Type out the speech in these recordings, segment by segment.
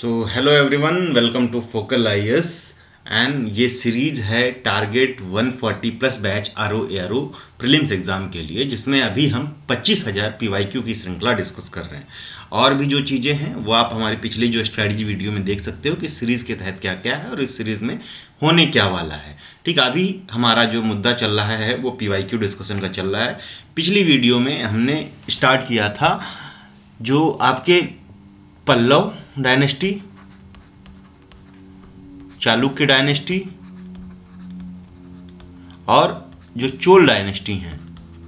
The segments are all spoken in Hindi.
So hello everyone, welcome to focal IAS and ये सीरीज है target 140 plus batch RO prelims exam के लिए, जिसमें अभी हम 25,000 पीवाईक्यू की श्रृंखला डिस्कस कर रहे हैं। और भी जो चीज़ें हैं वो आप हमारी पिछली जो स्ट्रैटेजी वीडियो में देख सकते हो कि सीरीज़ के तहत क्या क्या है और इस सीरीज़ में होने क्या वाला है। ठीक है, अभी हमारा जो मुद्दा चल रहा है वो पीवाईक्यू डिस्कशन का चल रहा है। पिछली वीडियो में हमने स्टार्ट किया था जो आपके पल्लव डायनेस्टी, चालुक्य डायनेस्टी और जो चोल डायनेस्टी हैं,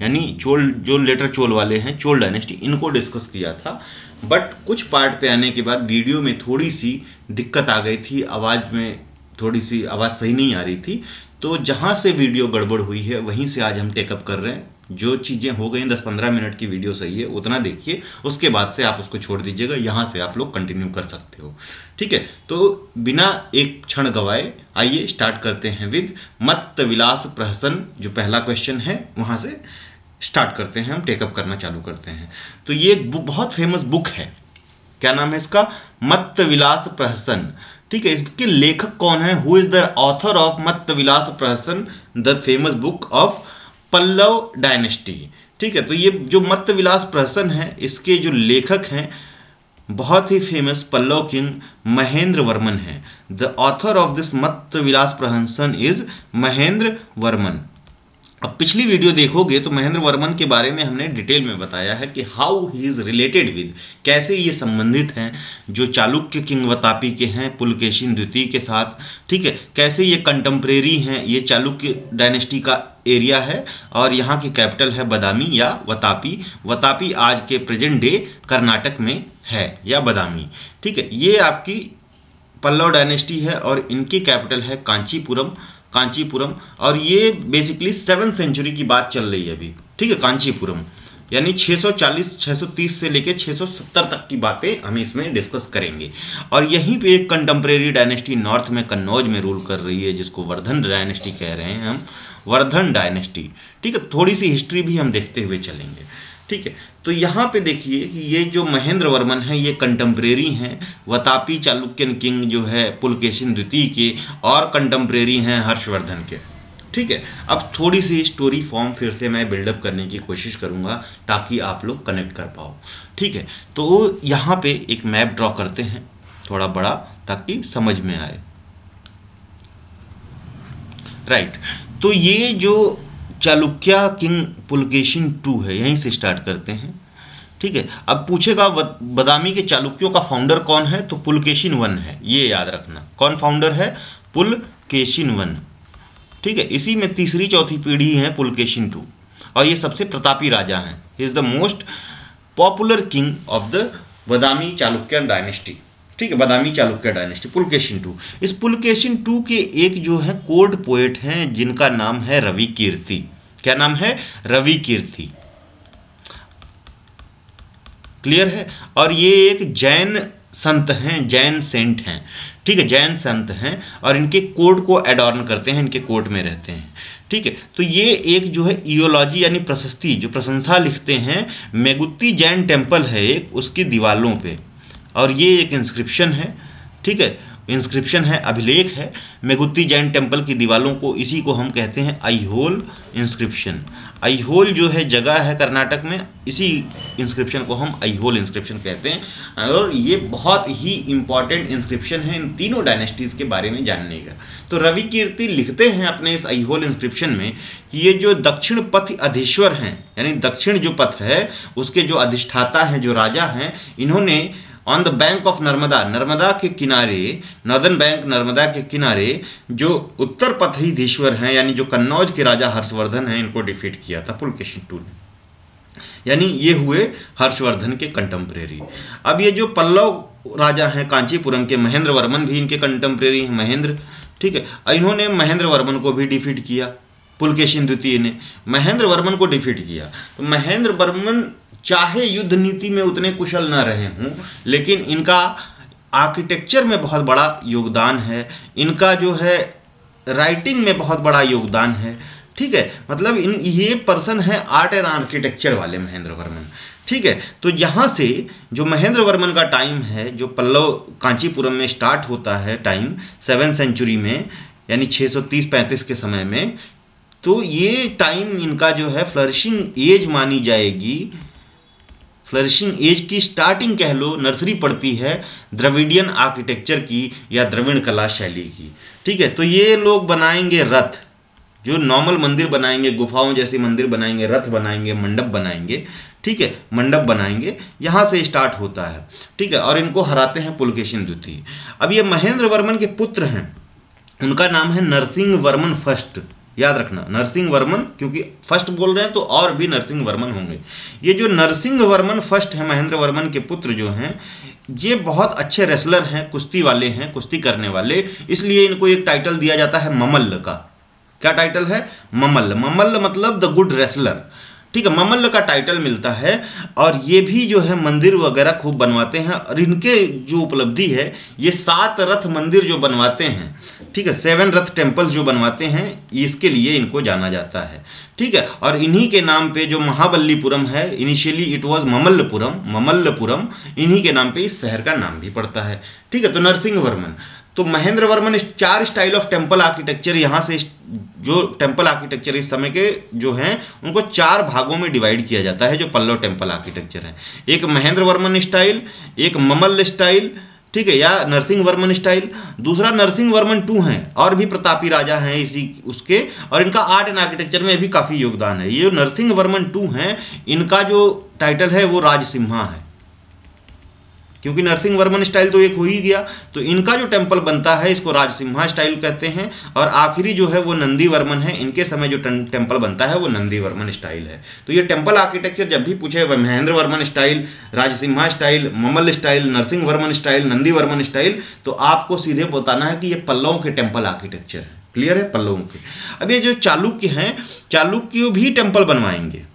यानी चोल जो लेटर चोल वाले हैं, चोल डायनेस्टी, इनको डिस्कस किया था। बट कुछ पार्ट पे आने के बाद वीडियो में थोड़ी सी दिक्कत आ गई थी, आवाज़ में थोड़ी सी आवाज़ सही नहीं आ रही थी। तो जहाँ से वीडियो गड़बड़ हुई है वहीं से आज हम टेकअप कर रहे हैं। जो चीज़ें हो गई 10-15 मिनट की वीडियो सही है उतना देखिए, उसके बाद से आप उसको छोड़ दीजिएगा, यहाँ से आप लोग कंटिन्यू कर सकते हो। ठीक है, तो बिना एक क्षण गवाए आइए स्टार्ट करते हैं विद मत्त विलास प्रहसन। जो पहला क्वेश्चन है वहाँ से स्टार्ट करते हैं, हम टेकअप करना चालू करते हैं। तो ये एक बहुत फेमस बुक है, क्या नाम है इसका? मत्त विलास प्रहसन। ठीक है, इसके लेखक कौन है? Who is the author of Mattavilasa Prahasana, the famous book of Pallava dynasty. ठीक है, तो ये जो मत्त विलास प्रहसन है, इसके जो लेखक हैं बहुत ही फेमस पल्लव किंग महेंद्र वर्मन है। द ऑथर ऑफ दिस मत्त विलास प्रहसन इज महेंद्र वर्मन। अब पिछली वीडियो देखोगे तो महेंद्र वर्मन के बारे में हमने डिटेल में बताया है कि how he is related with, कैसे ये संबंधित हैं जो चालुक्य किंग वतापी के हैं पुलकेशिन द्वितीय के साथ। ठीक है, कैसे ये कंटेम्प्रेरी हैं, ये चालुक्य डायनेस्टी का एरिया है और यहाँ की कैपिटल है बदामी या वतापी। वतापी आज के प्रेजेंट डे कर्नाटक में है या बदामी। ठीक है, ये आपकी पल्लव डायनेस्टी है और इनकी कैपिटल है कांचीपुरम। और ये बेसिकली 7th सेंचुरी की बात चल रही है अभी। ठीक है, कांचीपुरम यानी 630 से लेके 670 तक की बातें हम इसमें डिस्कस करेंगे। और यहीं पे एक कंटेम्प्रेरी डायनेस्टी नॉर्थ में कन्नौज में रूल कर रही है, जिसको वर्धन डायनेस्टी कह रहे हैं हम, वर्धन डायनेस्टी। ठीक है, थोड़ी सी हिस्ट्री भी हम देखते हुए चलेंगे। ठीक है, तो यहाँ पे देखिए कि ये जो महेंद्र वर्मन है ये कंटेम्प्रेरी हैं वतापी चालुक्यन किंग जो है पुलकेशिन द्वितीय के, और कंटेम्प्रेरी हैं हर्षवर्धन के। ठीक है, अब थोड़ी सी स्टोरी फॉर्म फिर से मैं बिल्डअप करने की कोशिश करूँगा ताकि आप लोग कनेक्ट कर पाओ। ठीक है, तो यहाँ पे एक मैप ड्रॉ करते हैं थोड़ा बड़ा ताकि समझ में आए। राइट, तो ये जो चालुक्य किंग पुलकेशिन 2 है, यहीं से स्टार्ट करते हैं। ठीक है, अब पूछेगा बदामी के चालुक्यों का फाउंडर कौन है, तो पुलकेशिन 1 है, ये याद रखना। कौन फाउंडर है? पुलकेशिन 1। ठीक है, इसी में तीसरी चौथी पीढ़ी है पुलकेशिन 2 और ये सबसे प्रतापी राजा हैं। He is the most popular king of the Badami Chalukya dynasty. ठीक है, बदामी चालुक्य डायनेस्टी, पुलकेशिन 2। इस पुलकेशिन 2 के एक जो है कोड पोएट हैं जिनका नाम है रवि कीर्ति। क्या नाम है? रवि कीर्ति। क्लियर है? और ये एक जैन संत हैं, जैन सेंट हैं। ठीक है, जैन संत हैं और इनके कोड को एडॉर्न करते हैं, इनके कोर्ट में रहते हैं। ठीक है, तो ये एक जो है इयोलॉजी यानी प्रशस्ति, जो प्रशंसा लिखते हैं, मेगुत्ती जैन टेम्पल है एक, उसकी दीवालों पे, और ये एक इंस्क्रिप्शन है। ठीक है, इंस्क्रिप्शन है, अभिलेख है मेगुत्ती जैन टेम्पल की दीवालों को, इसी को हम कहते हैं अइहोल इंस्क्रिप्शन। अइहोल जो है जगह है कर्नाटक में, इसी इंस्क्रिप्शन को हम अइहोल इंस्क्रिप्शन कहते हैं। और ये बहुत ही इंपॉर्टेंट इंस्क्रिप्शन है इन तीनों डायनेस्टीज़ के बारे में जानने का। तो रवि कीर्ति लिखते हैं अपने इस अइहोल इंस्क्रिप्शन में कि ये जो दक्षिण पथ अधीश्वर हैं, यानी दक्षिण जो पथ है उसके जो अधिष्ठाता हैं, जो राजा हैं, इन्होंने on the bank of Narmada, Narmada के किनारे, नॉर्दर्न बैंक नर्मदा के किनारे जो उत्तर पथीधीश्वर हैं यानी जो कन्नौज के राजा हर्षवर्धन हैं, इनको डिफीट किया था पुलकेशिन 2 ने। यानी ये हुए हर्षवर्धन के कंटेम्प्रेरी। अब ये जो पल्लव राजा हैं कांचीपुरम के, महेंद्र वर्मन भी इनके कंटेम्प्रेरी हैं, महेंद्र। ठीक है, इन्होंने महेंद्र वर्मन को भी डिफीट किया, पुलकेशिन द्वितीय ने महेंद्र वर्मन को डिफीट किया। तो महेंद्र वर्मन चाहे युद्ध नीति में उतने कुशल ना रहे हों, लेकिन इनका आर्किटेक्चर में बहुत बड़ा योगदान है, इनका जो है राइटिंग में बहुत बड़ा योगदान है। ठीक है, मतलब ये पर्सन है आर्ट एंड आर्किटेक्चर वाले महेंद्र वर्मन। ठीक है, तो यहाँ से जो महेंद्र वर्मन का टाइम है, जो पल्लव कांचीपुरम में स्टार्ट होता है टाइम 7th सेंचुरी में, यानी 630-35 के समय में, तो ये टाइम इनका जो है फ्लरिशिंग एज मानी जाएगी। फ्लरिशिंग एज की स्टार्टिंग कह लो, नर्सरी पड़ती है द्रविडियन आर्किटेक्चर की या द्रविड़ कला शैली की। ठीक है, तो ये लोग बनाएंगे रथ, जो नॉर्मल मंदिर बनाएंगे, गुफाओं जैसे मंदिर बनाएंगे, रथ बनाएंगे, मंडप बनाएंगे। ठीक है, मंडप बनाएंगे, यहाँ से स्टार्ट होता है। ठीक है, और इनको हराते हैं पुलकेशिन द्वितीय। अब ये महेंद्र वर्मन के पुत्र हैं, उनका नाम है नरसिंह वर्मन फर्स्ट। याद रखना नरसिंह वर्मन, क्योंकि फर्स्ट बोल रहे हैं तो और भी नरसिंह वर्मन होंगे। ये जो नरसिंह वर्मन फर्स्ट है, महेंद्र वर्मन के पुत्र जो हैं, ये बहुत अच्छे रेसलर हैं, कुश्ती वाले हैं, कुश्ती करने वाले, इसलिए इनको एक टाइटल दिया जाता है ममल्ल का। क्या टाइटल है? ममल्ल। ममल्ल मतलब द गुड रेसलर। ठीक है, ममल्ल का टाइटल मिलता है। और ये भी जो है मंदिर वगैरह खूब बनवाते हैं, और इनके जो उपलब्धि है, ये 7 रथ मंदिर जो बनवाते हैं, ठीक है, 7 रथ टेम्पल जो बनवाते हैं, इसके लिए इनको जाना जाता है। ठीक है, और इन्हीं के नाम पे जो महाबलीपुरम है, initially it was Mamallapuram, Mamallapuram, इन्हीं के नाम पे इस शहर का नाम भी पड़ता है। ठीक है, तो नरसिंह वर्मन, तो Mahendra Varman 4 style of temple architecture, यहाँ से जो टेम्पल आर्किटेक्चर इस समय के जो हैं, उनको 4 भागों में डिवाइड किया जाता है, जो पल्लव टेम्पल आर्किटेक्चर है। एक महेंद्र वर्मन स्टाइल, एक ममल्ल स्टाइल, ठीक है, या नरसिंह वर्मन स्टाइल, दूसरा नरसिंह वर्मन 2 हैं, और भी प्रतापी राजा हैं इसी उसके, और इनका आर्ट एंड आर्किटेक्चर में भी काफ़ी योगदान है। ये जो नरसिंह वर्मन 2 हैं, इनका जो टाइटल है वो राजसिम्हा है, क्योंकि नरसिंह वर्मन स्टाइल तो एक हो ही गया, तो इनका जो टेम्पल बनता है इसको राजसिम्हा स्टाइल कहते हैं। और आखिरी जो है वो नंदी वर्मन है, इनके समय जो टेम्पल बनता है वो नंदी वर्मन स्टाइल है। तो ये टेम्पल आर्किटेक्चर जब भी पूछे, Mahendra Varman style, Rajasimha style, Mamalla style, Narasimha Varman style, Nandi Varman style, तो आपको सीधे बताना है कि ये पल्लवों के टेम्पल आर्किटेक्चर है। क्लियर है? पल्लवों के। अब ये जो चालुक्य हैं, चालुक्य भी टेम्पल बनवाएंगे,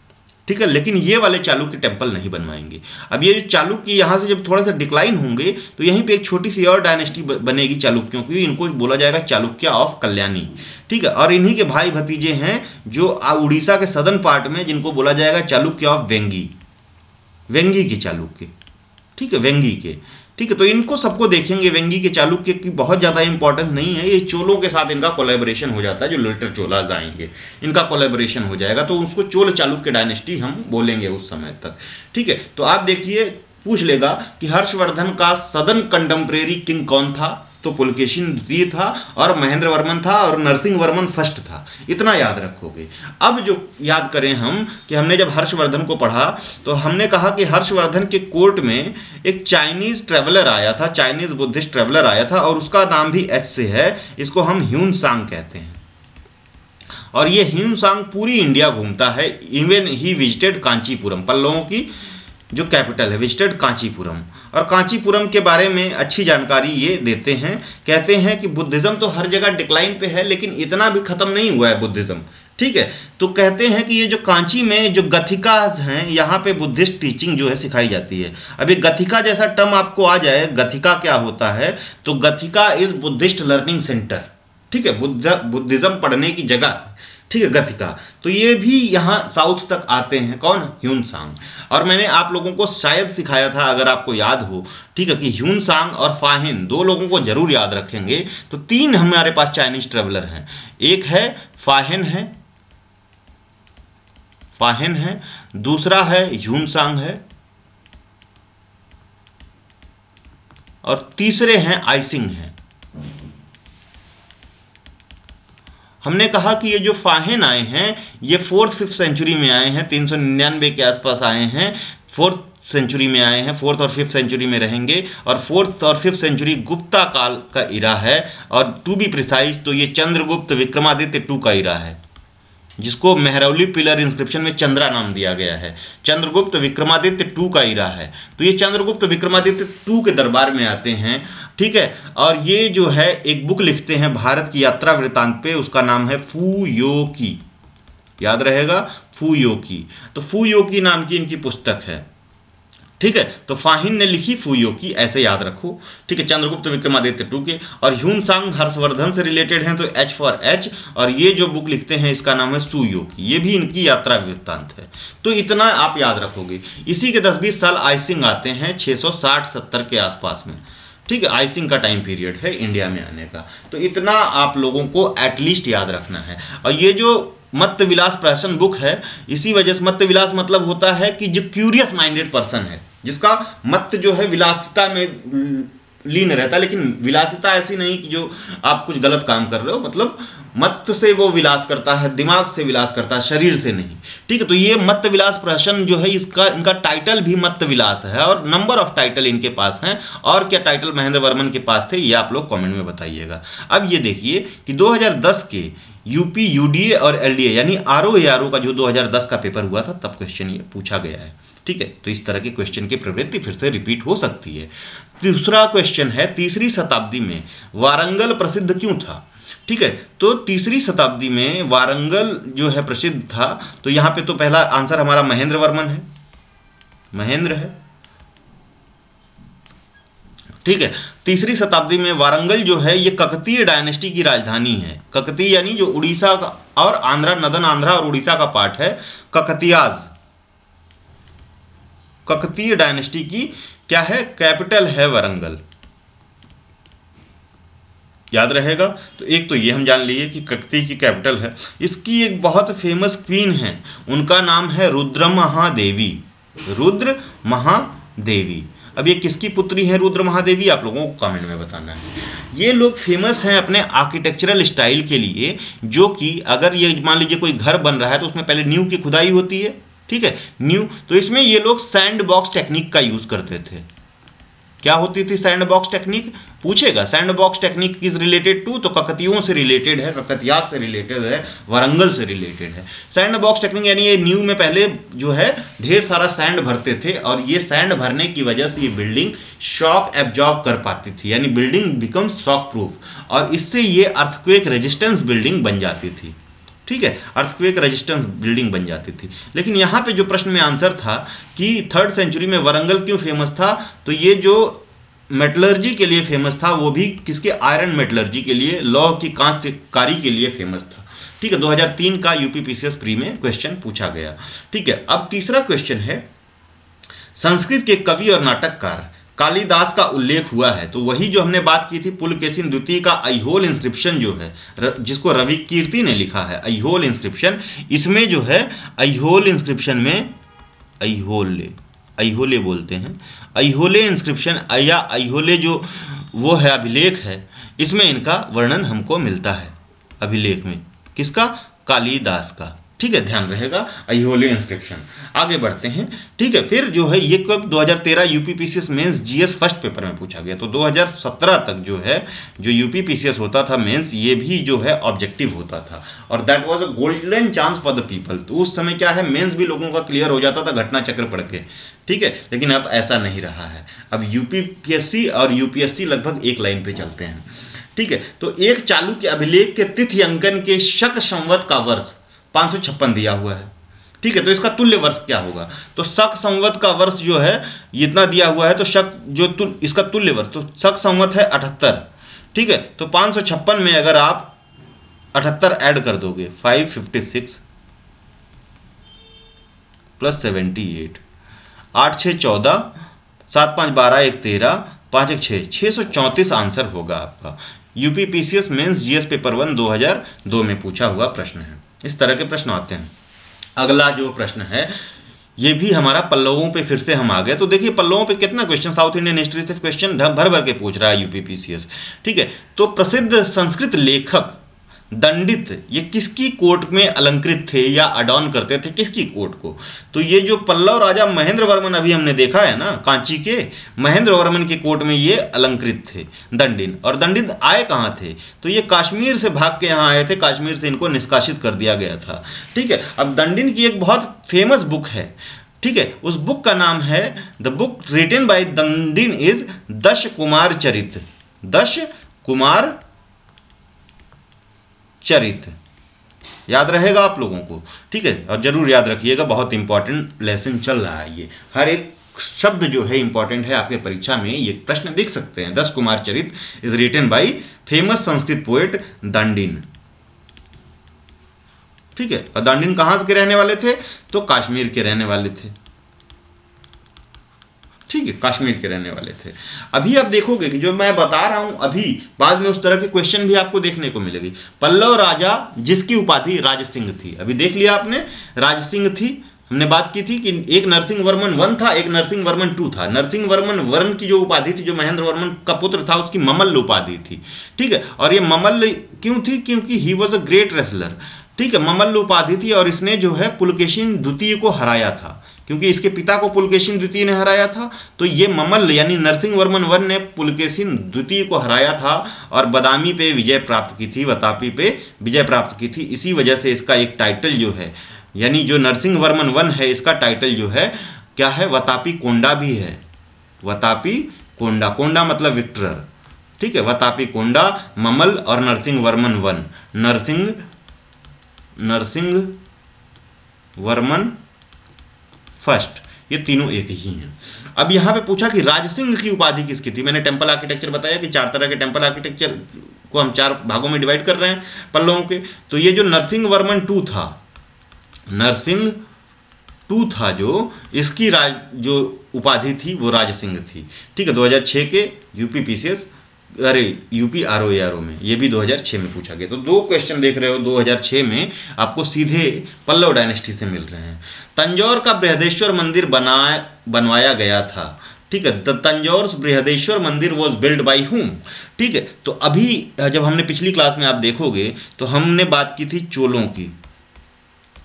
ठीक है, लेकिन ये वाले चालुक्य टेम्पल नहीं बनवाएंगे। अब ये जो चालुक्य यहाँ से जब थोड़ा सा डिक्लाइन होंगे, तो यहीं पे एक छोटी सी और डायनेस्टी बनेगी चालुक्यों की, इनको बोला जाएगा चालुक्य ऑफ कल्याणी। ठीक है, और इन्हीं के भाई भतीजे हैं जो उड़ीसा के सदर्न पार्ट में, जिनको बोला जाएगा चालुक्य ऑफ वेंगी, वेंगी के चालुक्य। ठीक है, वेंगी के। ठीक है, तो इनको सबको देखेंगे। वेंगी के चालुक्य की बहुत ज़्यादा इंपॉर्टेंस नहीं है, ये चोलों के साथ इनका कोलैबोरेशन हो जाता है, जो लेटर चोलाज आएंगे इनका कोलैबोरेशन हो जाएगा, तो उसको चोल चालुक्य डायनेस्टी हम बोलेंगे उस समय तक। ठीक है, तो आप देखिए, पूछ लेगा कि हर्षवर्धन का सदन कंटेम्प्रेरी किंग कौन था, तो पुलकेशिन द्वितीय था, और महेंद्र वर्मन था, और नरसिंह वर्मन फर्स्ट था। इतना याद रखोगे। अब जो याद करें हम, कि हमने जब हर्षवर्धन को पढ़ा, तो हमने कहा कि हर्षवर्धन के कोर्ट में एक चाइनीज ट्रेवलर आया था, चाइनीज बुद्धिस्ट ट्रेवलर आया था, और उसका नाम भी एच से है, इसको हम ह्यून सांग कहते हैं। और ये ह्यून सांग पूरी इंडिया घूमता है, इवन ही विजिटेड कांचीपुरम, पल्लवों की जो कैपिटल है, विजिटेड कांचीपुरम। और कांचीपुरम के बारे में अच्छी जानकारी ये देते हैं, कहते हैं कि बुद्धिज्म तो हर जगह डिक्लाइन पे है, लेकिन इतना भी खत्म नहीं हुआ है बुद्धिज्म। ठीक है, तो कहते हैं कि ये जो कांची में जो गथिकाज हैं, यहाँ पे बुद्धिस्ट टीचिंग जो है सिखाई जाती है। अब ये गथिका जैसा टर्म आपको आ जाए, गथिका क्या होता है, तो गथिका इज बुद्धिस्ट लर्निंग सेंटर। ठीक है, बुद्धिज्म पढ़ने की जगह, ठीक है, गथिका। तो ये भी यहाँ साउथ तक आते हैं, कौन? ह्यून सांग। और मैंने आप लोगों को शायद सिखाया था, अगर आपको याद हो, ठीक है, कि ह्यून सांग और फाहिन, 2 लोगों को जरूर याद रखेंगे। तो 3 हमारे पास चाइनीज ट्रेवलर हैं, एक है फाहिन है, फाहिन है, दूसरा है ह्यून सांग है, और तीसरे हैं आइसिंग हैं। हमने कहा कि ये जो फाहिन आए हैं, ये 4th-5th सेंचुरी में आए हैं, 399 के आसपास आए हैं, 4th सेंचुरी में आए हैं, 4th और 5th सेंचुरी में रहेंगे। और 4th और 5th सेंचुरी गुप्ता काल का इरा है, और टू बी प्रिसाइज तो ये चंद्रगुप्त विक्रमादित्य 2 का इरा है, जिसको मेहरौली पिलर इंस्क्रिप्शन में चंद्रा नाम दिया गया है। चंद्रगुप्त विक्रमादित्य 2 का इरा है, तो ये चंद्रगुप्त विक्रमादित्य 2 के दरबार में आते हैं। ठीक है, और ये जो है एक बुक लिखते हैं भारत की यात्रा वृत्तांत पे, उसका नाम है फू यो की, याद रहेगा, फू यो की। तो फू यो की नाम की इनकी पुस्तक है। ठीक है, तो फाहिन ने लिखी फुयो की, ऐसे याद रखो। ठीक है, चंद्रगुप्त विक्रमादित्य टू के, और ह्यूनसांग हर्षवर्धन से रिलेटेड हैं तो एच फॉर एच, और ये जो बुक लिखते हैं इसका नाम है सुयो की, ये भी इनकी यात्रा वृत्तांत है। तो इतना आप याद रखोगे। इसी के 10-20 साल आइसिंग आते हैं 660-70 के आसपास में। ठीक है, आइसिंग का टाइम पीरियड है इंडिया में आने का। तो इतना आप लोगों को एटलीस्ट याद रखना है। और ये जो मत्त विलास प्रहसन बुक है, इसी वजह से मत्त विलास मतलब होता है कि जो क्यूरियस माइंडेड पर्सन है, जिसका मत्त जो है विलासिता में लीन रहता है, लेकिन विलासिता ऐसी नहीं कि जो आप कुछ गलत काम कर रहे हो, मतलब मत्त से वो विलास करता है, दिमाग से विलास करता है, शरीर से नहीं। ठीक है, तो ये मत्त विलास प्रहसन जो है, इसका इनका टाइटल भी मत्त विलास है, और नंबर ऑफ टाइटल इनके पास हैं। और क्या टाइटल महेंद्र वर्मन के पास थे, ये आप लोग कमेंट में बताइएगा। अब ये देखिए कि 2010 के यूपी यूडीए और एलडीए यानी आरओ का जो 2010 का पेपर हुआ था, तब क्वेश्चन ये पूछा गया है। ठीक है, तो इस तरह के क्वेश्चन की प्रवृत्ति फिर से रिपीट हो सकती है। दूसरा क्वेश्चन है, तीसरी शताब्दी में वारंगल प्रसिद्ध क्यों था? ठीक है, तो तीसरी शताब्दी में वारंगल जो है प्रसिद्ध था, तो यहां पे तो पहला आंसर हमारा महेंद्र वर्मन है, महेंद्र है। ठीक है, तीसरी शताब्दी में वारंगल जो है ये ककतीय डायनेस्टी की राजधानी है। ककतीय यानी जो उड़ीसा का और आंध्रा, नदन आंध्रा और उड़ीसा का पार्ट है, ककतियाज, ककतीय डायनेस्टी की क्या है, कैपिटल है वारंगल। याद रहेगा। तो एक तो ये हम जान लिए कि ककती की कैपिटल है। इसकी एक बहुत फेमस क्वीन है, उनका नाम है रुद्र महादेवी, रुद्र महादेवी। अब ये किसकी पुत्री है रुद्र महादेवी, आप लोगों को कमेंट में बताना है। ये लोग फेमस हैं अपने आर्किटेक्चरल स्टाइल के लिए, जो कि अगर ये मान लीजिए कोई घर बन रहा है तो उसमें पहले नींव की खुदाई होती है। ठीक है, नींव, तो इसमें ये लोग सैंड बॉक्स टेक्निक का यूज करते थे। क्या होती थी सैंड बॉक्स टेक्निक, पूछेगा। Sand box technique is related to, तो ककतियों से रिलेटेड है, ककतियाज से रिलेटेड है, वारंगल से रिलेटेड है। सैंड बॉक्स टेक्निक यानी ये न्यू में पहले जो है ढेर सारा सैंड भरते थे, और ये सैंड भरने की वजह से ये बिल्डिंग शॉक एब्जॉर्ब कर पाती थी, यानी बिल्डिंग बिकम शॉक प्रूफ, और इससे ये अर्थक्वेक रेजिस्टेंस बिल्डिंग बन जाती थी। ठीक है, अर्थक्वेक रेजिस्टेंस बिल्डिंग बन जाती थी। लेकिन यहाँ पे जो प्रश्न में आंसर था कि 3rd सेंचुरी में वारंगल क्यों फेमस था, तो ये जो मेटलर्जी के लिए फेमस था, वो भी किसके, आयरन मेटलर्जी के लिए, लौह की कांस्यकारी के लिए फेमस था। ठीक है, 2003 का यूपीपीसीएस प्री में क्वेश्चन पूछा गया। ठीक है, अब तीसरा क्वेश्चन है, संस्कृत के कवि और नाटककार कालिदास का उल्लेख हुआ है, तो वही जो हमने बात की थी पुलकेशिन द्वितीय का ऐहोल इंस्क्रिप्शन जो है, जिसको रवि कीर्ति ने लिखा है, ऐहोल इंस्क्रिप्शन। इसमें जो है ऐहोल इंस्क्रिप्शन में, ऐहोले बोलते हैं, ऐहोले इंस्क्रिप्शन या ऐहोले जो वो है अभिलेख है, इसमें इनका वर्णन हमको मिलता है, अभिलेख में किसका, कालिदास का। ठीक है, ध्यान रहेगा, ऐहोले इंस्क्रिप्शन। आगे बढ़ते हैं। ठीक है, फिर जो है ये कब 2013 UPPCS mains GS first paper में पूछा गया, तो 2017 तक जो है जो यूपीपीसीएस होता था मेंस, ये भी जो है ऑब्जेक्टिव होता था, और that was a golden chance for the people. तो उस समय क्या है, मेंस भी लोगों का क्लियर हो जाता था घटना चक्र पढ़ के। ठीक है, लेकिन अब ऐसा नहीं रहा है। अब यूपीपीएससी और यूपीएससी लगभग एक लाइन पे चलते हैं। ठीक है, तो एक चालुक्य अभिलेख के तिथि अंकन के शक संवत का वर्ष 556 दिया हुआ है। ठीक है, तो इसका तुल्य वर्ष क्या होगा, तो शक संवत का वर्ष जो है इतना दिया हुआ है, तो शक जो इसका तुल्य वर्ष, तो शक संवत है 78। ठीक है, तो 556 में अगर आप 78 ऐड कर दोगे, 556 प्लस 78, 8 6 14, 7 5 12 1 13, 5 1 6, 634 आंसर होगा आपका। यूपीपीसीएस मेंस जीएस पेपर 1 2002 में पूछा हुआ प्रश्न है। इस तरह के प्रश्न आते हैं। अगला जो प्रश्न है, ये भी हमारा पल्लवों पे फिर से हम आ गए। तो देखिए पल्लवों पे कितना क्वेश्चन, साउथ इंडियन हिस्ट्री से क्वेश्चन भर भर के पूछ रहा है यूपीपीसीएस। ठीक है, तो प्रसिद्ध संस्कृत लेखक दंडित ये किसकी कोर्ट में अलंकृत थे या अडॉन करते थे, किसकी कोर्ट को, तो ये जो पल्लव राजा महेंद्र वर्मन अभी हमने देखा है ना, कांची के महेंद्र वर्मन के कोर्ट में ये अलंकृत थे दंडिन। और दंडित आए कहाँ थे, तो ये कश्मीर से भाग के यहाँ आए थे, कश्मीर से इनको निष्कासित कर दिया गया था। ठीक है, अब दंडिन की एक बहुत फेमस बुक है। ठीक है, उस बुक का नाम है, the book written by Dandin is Dash Kumar चरित, दश कुमार चरित। याद रहेगा आप लोगों को। ठीक है, और जरूर याद रखिएगा, बहुत इंपॉर्टेंट लेसन चल रहा है ये, हर एक शब्द जो है इंपॉर्टेंट है आपके परीक्षा में, ये प्रश्न देख सकते हैं। 10 Kumara Charita is written by famous Sanskrit poet Dandin. ठीक है, और दांडिन कहां के रहने वाले थे? तो कश्मीर के रहने वाले थे। ठीक है, कश्मीर के रहने वाले थे। अभी आप देखोगे कि जो मैं बता रहा हूं अभी बाद में उस तरह के क्वेश्चन भी आपको देखने को मिलेगी। पल्लव राजा जिसकी उपाधि राज सिंह थी, अभी देख लिया आपने, राज सिंह थी। हमने बात की थी कि एक नरसिंह वर्मन 1 था, एक नरसिंह वर्मन 2 था। नरसिंह वर्मन 1 की जो उपाधि थी, जो महेंद्र वर्मन का पुत्र था, उसकी ममल्ल उपाधि थी। ठीक है, और ये ममल्ल क्यों थी? क्योंकि he was a great wrestler. ठीक है, ममल्ल उपाधि थी और इसने जो है पुलकेशिन द्वितीय को हराया था, क्योंकि इसके पिता को पुलकेशिन द्वितीय ने हराया था। तो ये ममल्ल यानी नरसिंह वर्मन 1 ने पुलकेशिन द्वितीय को हराया था और बदामी पे विजय प्राप्त की थी, वातापी पे विजय प्राप्त की थी। इसी वजह से इसका एक टाइटल जो है, यानी जो नरसिंह वर्मन 1 है, इसका टाइटल जो है क्या है? वातापी कोंडा भी है। वातापी कोंडा, कोंडा मतलब विक्टर। ठीक है, वातापी कोंडा, ममल और नरसिंह वर्मन 1। नरसिंह वर्मन फर्स्ट, ये तीनों एक ही हैं। अब यहां पे पूछा कि राजसिंह की उपाधि किसकी थी? मैंने टेंपल आर्किटेक्चर बताया कि 4 तरह के टेंपल आर्किटेक्चर को हम 4 भागों में डिवाइड कर रहे हैं पल्लवों के। तो ये जो नरसिंह वर्मन 2 था, नरसिंह 2 था, जो इसकी जो उपाधि थी वो राजसिंह थी। ठीक है, 2006 के यूपी पीसीएस, अरे यूपी आरओ में, ये भी 2006 में पूछा गया। तो 2 क्वेश्चन देख रहे हो 2006 में आपको सीधे पल्लव डायनेस्टी से मिल रहे हैं। तंजौर का बृहदेश्वर मंदिर बनवाया गया था। ठीक है, द तंजौर बृहदेश्वर मंदिर वॉज बिल्ड बाई हुम। ठीक है, तो अभी जब हमने पिछली क्लास में आप देखोगे तो हमने बात की थी चोलों की।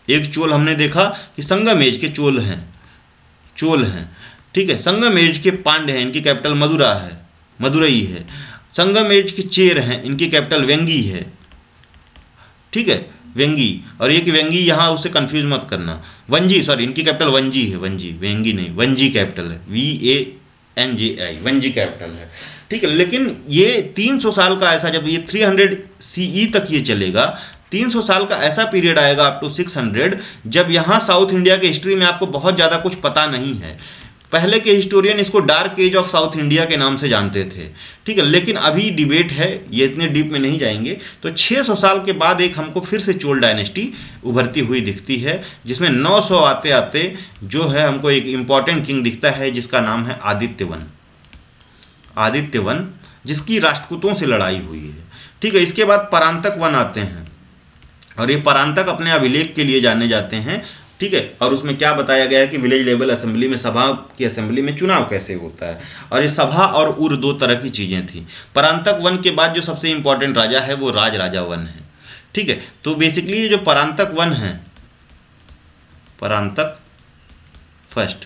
एक चोल हमने देखा कि संगमेज के चोल हैं। ठीक है, संगमेज के पांड्य हैं, इनकी कैपिटल मदुरई है। संगमेज के चेर हैं, इनकी कैपिटल वेंगी है। ठीक है, वेंगी, और ये कि वेंगी यहाँ उससे कंफ्यूज मत करना। वंजी, सॉरी, इनकी कैपिटल वंजी है, वेंगी नहीं, वंजी कैपिटल है, VANJI, वंजी कैपिटल है। ठीक है, लेकिन ये 300 साल का ऐसा, जब ये 300 CE तक ये चलेगा, 300 साल का ऐसा पीरियड आएगा अप टू 600, जब यहाँ साउथ इंडिया के हिस्ट्री में आपको बहुत ज़्यादा कुछ पता नहीं है। पहले के हिस्टोरियन इसको dark age of south India के नाम से जानते थे। ठीक है, लेकिन अभी डिबेट है, ये इतने डीप में नहीं जाएंगे। तो 600 साल के बाद एक हमको फिर से चोल डायनेस्टी उभरती हुई दिखती है, जिसमें 900 आते आते जो है हमको एक इंपॉर्टेंट किंग दिखता है जिसका नाम है आदित्यवन, जिसकी राष्ट्रकूटों से लड़ाई हुई है। ठीक है, इसके बाद परांतक वन आते हैं, और ये परांतक अपने अभिलेख के लिए जाने जाते हैं। ठीक है, और उसमें क्या बताया गया है कि विलेज लेवल असेंबली में, सभा की असेंबली में चुनाव कैसे होता है। और ये सभा और उर 2 तरह की चीज़ें थी। परांतक वन के बाद जो सबसे इंपॉर्टेंट राजा है वो राजा वन है। ठीक है, तो बेसिकली ये जो परांतक वन है, परांतक फर्स्ट,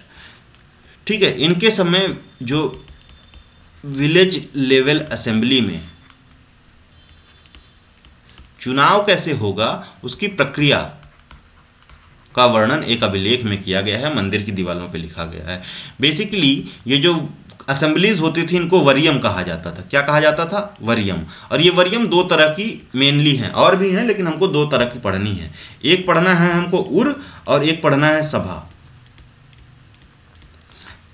ठीक है, इनके समय जो विलेज लेवल असेंबली में चुनाव कैसे होगा उसकी प्रक्रिया का वर्णन एक अभिलेख में किया गया है, मंदिर की दीवारों पे लिखा गया है। बेसिकली ये जो असेंबलीज होती थी इनको वरियम कहा जाता था। क्या कहा जाता था? वरियम। और ये वरियम 2 तरह की मेनली हैं, और भी हैं लेकिन हमको 2 तरह की पढ़नी है। एक पढ़ना है हमको उर, और एक पढ़ना है सभा।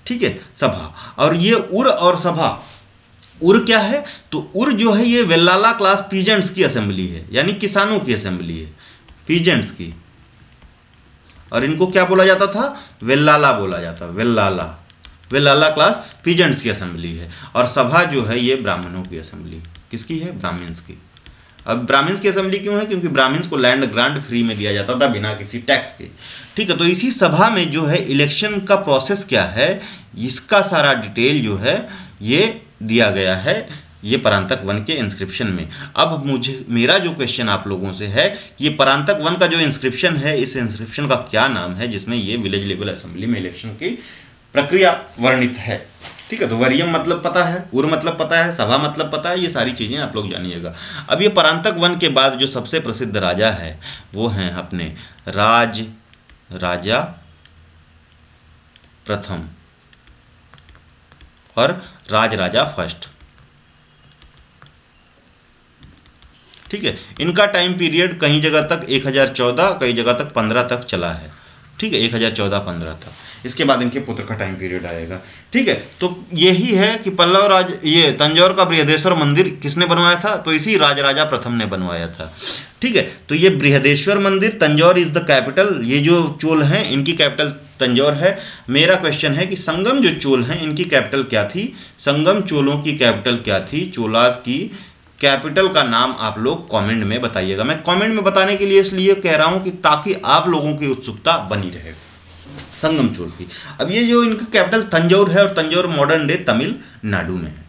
ठीक है, सभा। और ये उर और सभा, उर क्या है? तो उर जो है ये वेल्लाला क्लास पीजेंट्स की असेंबली है, यानी किसानों की असेंबली है, पीजेंट्स की। और इनको क्या बोला जाता था? वेल्लाला बोला जाता, वेल्लाला क्लास पीजेंट्स की असेंबली है। और सभा जो है ये ब्राह्मणों की असेंबली, किसकी है? ब्राह्मण्स की। अब ब्राह्मण्स की असेंबली क्यों है? क्योंकि ब्राह्मण्स को लैंड ग्रांट फ्री में दिया जाता था बिना किसी टैक्स के। ठीक है, तो इसी सभा में जो है इलेक्शन का प्रोसेस क्या है, इसका सारा डिटेल जो है ये दिया गया है ये परांतक वन के इंस्क्रिप्शन में। अब मेरा जो क्वेश्चन आप लोगों से है, ये परांतक वन का जो इंस्क्रिप्शन है, इस इंस्क्रिप्शन का क्या नाम है जिसमें ये विलेज लेवल असेंबली में इलेक्शन की प्रक्रिया वर्णित है। ठीक है, तो वरियम मतलब पता है, उर मतलब पता है, सभा मतलब पता है, ये सारी चीज़ें आप लोग जानिएगा। अब ये परांतक वन के बाद जो सबसे प्रसिद्ध राजा है वो हैं अपने राजा प्रथम और राजा फर्स्ट। ठीक है, इनका टाइम पीरियड कहीं जगह तक 1014, कई जगह तक 15 तक चला है। ठीक है, 1014-15 तक। इसके बाद इनके पुत्र का टाइम पीरियड आएगा। ठीक है, तो यही है कि पल्लव राज ये तंजौर का बृहदेश्वर मंदिर किसने बनवाया था, तो इसी राजराजा प्रथम ने बनवाया था। ठीक है, तो ये बृहदेश्वर मंदिर, तंजौर इज द कैपिटल, ये जो चोल हैं इनकी कैपिटल तंजौर है। मेरा क्वेश्चन है कि संगम जो चोल हैं इनकी कैपिटल क्या थी, संगम चोलों की कैपिटल क्या थी, चोलास की कैपिटल का नाम आप लोग कमेंट में बताइएगा। मैं कमेंट में बताने के लिए इसलिए कह रहा हूं कि ताकि आप लोगों की उत्सुकता बनी रहे संगम चोल की। अब ये जो इनका कैपिटल तंजौर है और तंजौर मॉडर्न डे तमिलनाडु में है।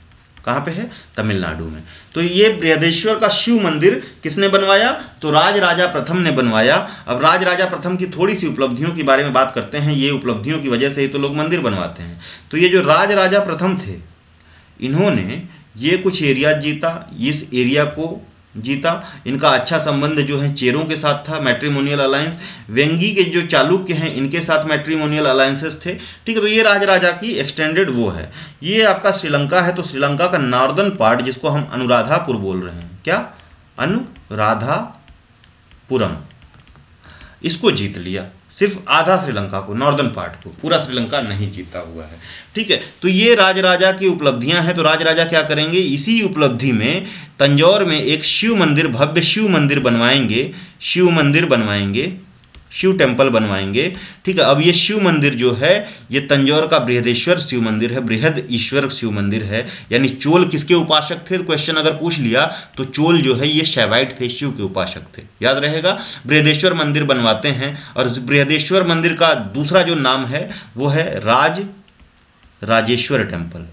कहाँ पे है, तमिलनाडु में। तो ये बृहदेश्वर का शिव मंदिर किसने बनवाया, तो राजराजा प्रथम ने बनवाया। अब राजराजा प्रथम की थोड़ी सी उपलब्धियों के बारे में बात करते हैं, ये उपलब्धियों की वजह से ही तो लोग मंदिर बनवाते हैं। तो ये जो राजराजा प्रथम थे इन्होंने ये कुछ एरिया जीता, इस एरिया को जीता। इनका अच्छा संबंध जो है चेरों के साथ था, मैट्रिमोनियल अलायंस। वेंगी के जो चालुक्य हैं इनके साथ मैट्रिमोनियल अलायंसेस थे। ठीक है, तो ये राजराजा की एक्सटेंडेड वो है। ये आपका श्रीलंका है, तो श्रीलंका का नॉर्दर्न पार्ट जिसको हम अनुराधापुर बोल रहे हैं, क्या अनुराधापुरम, इसको जीत लिया। सिर्फ आधा श्रीलंका को, नॉर्दर्न पार्ट को, पूरा श्रीलंका नहीं जीता हुआ है। ठीक है, तो ये राजराजा की उपलब्धियां हैं। तो राजराजा क्या करेंगे, इसी उपलब्धि में तंजौर में एक शिव मंदिर, भव्य शिव मंदिर बनवाएंगे, शिव मंदिर बनवाएंगे, शिव टेम्पल बनवाएंगे। ठीक है, अब ये शिव मंदिर जो है ये तंजौर का बृहदेश्वर शिव मंदिर है, बृहद ईश्वर शिव मंदिर है। यानी चोल किसके उपासक थे, क्वेश्चन अगर पूछ लिया तो चोल जो है ये शैवाइट थे, शिव के उपासक थे, याद रहेगा। बृहदेश्वर मंदिर बनवाते हैं और बृहदेश्वर मंदिर का दूसरा जो नाम है वो है राजेश्वर टेम्पल,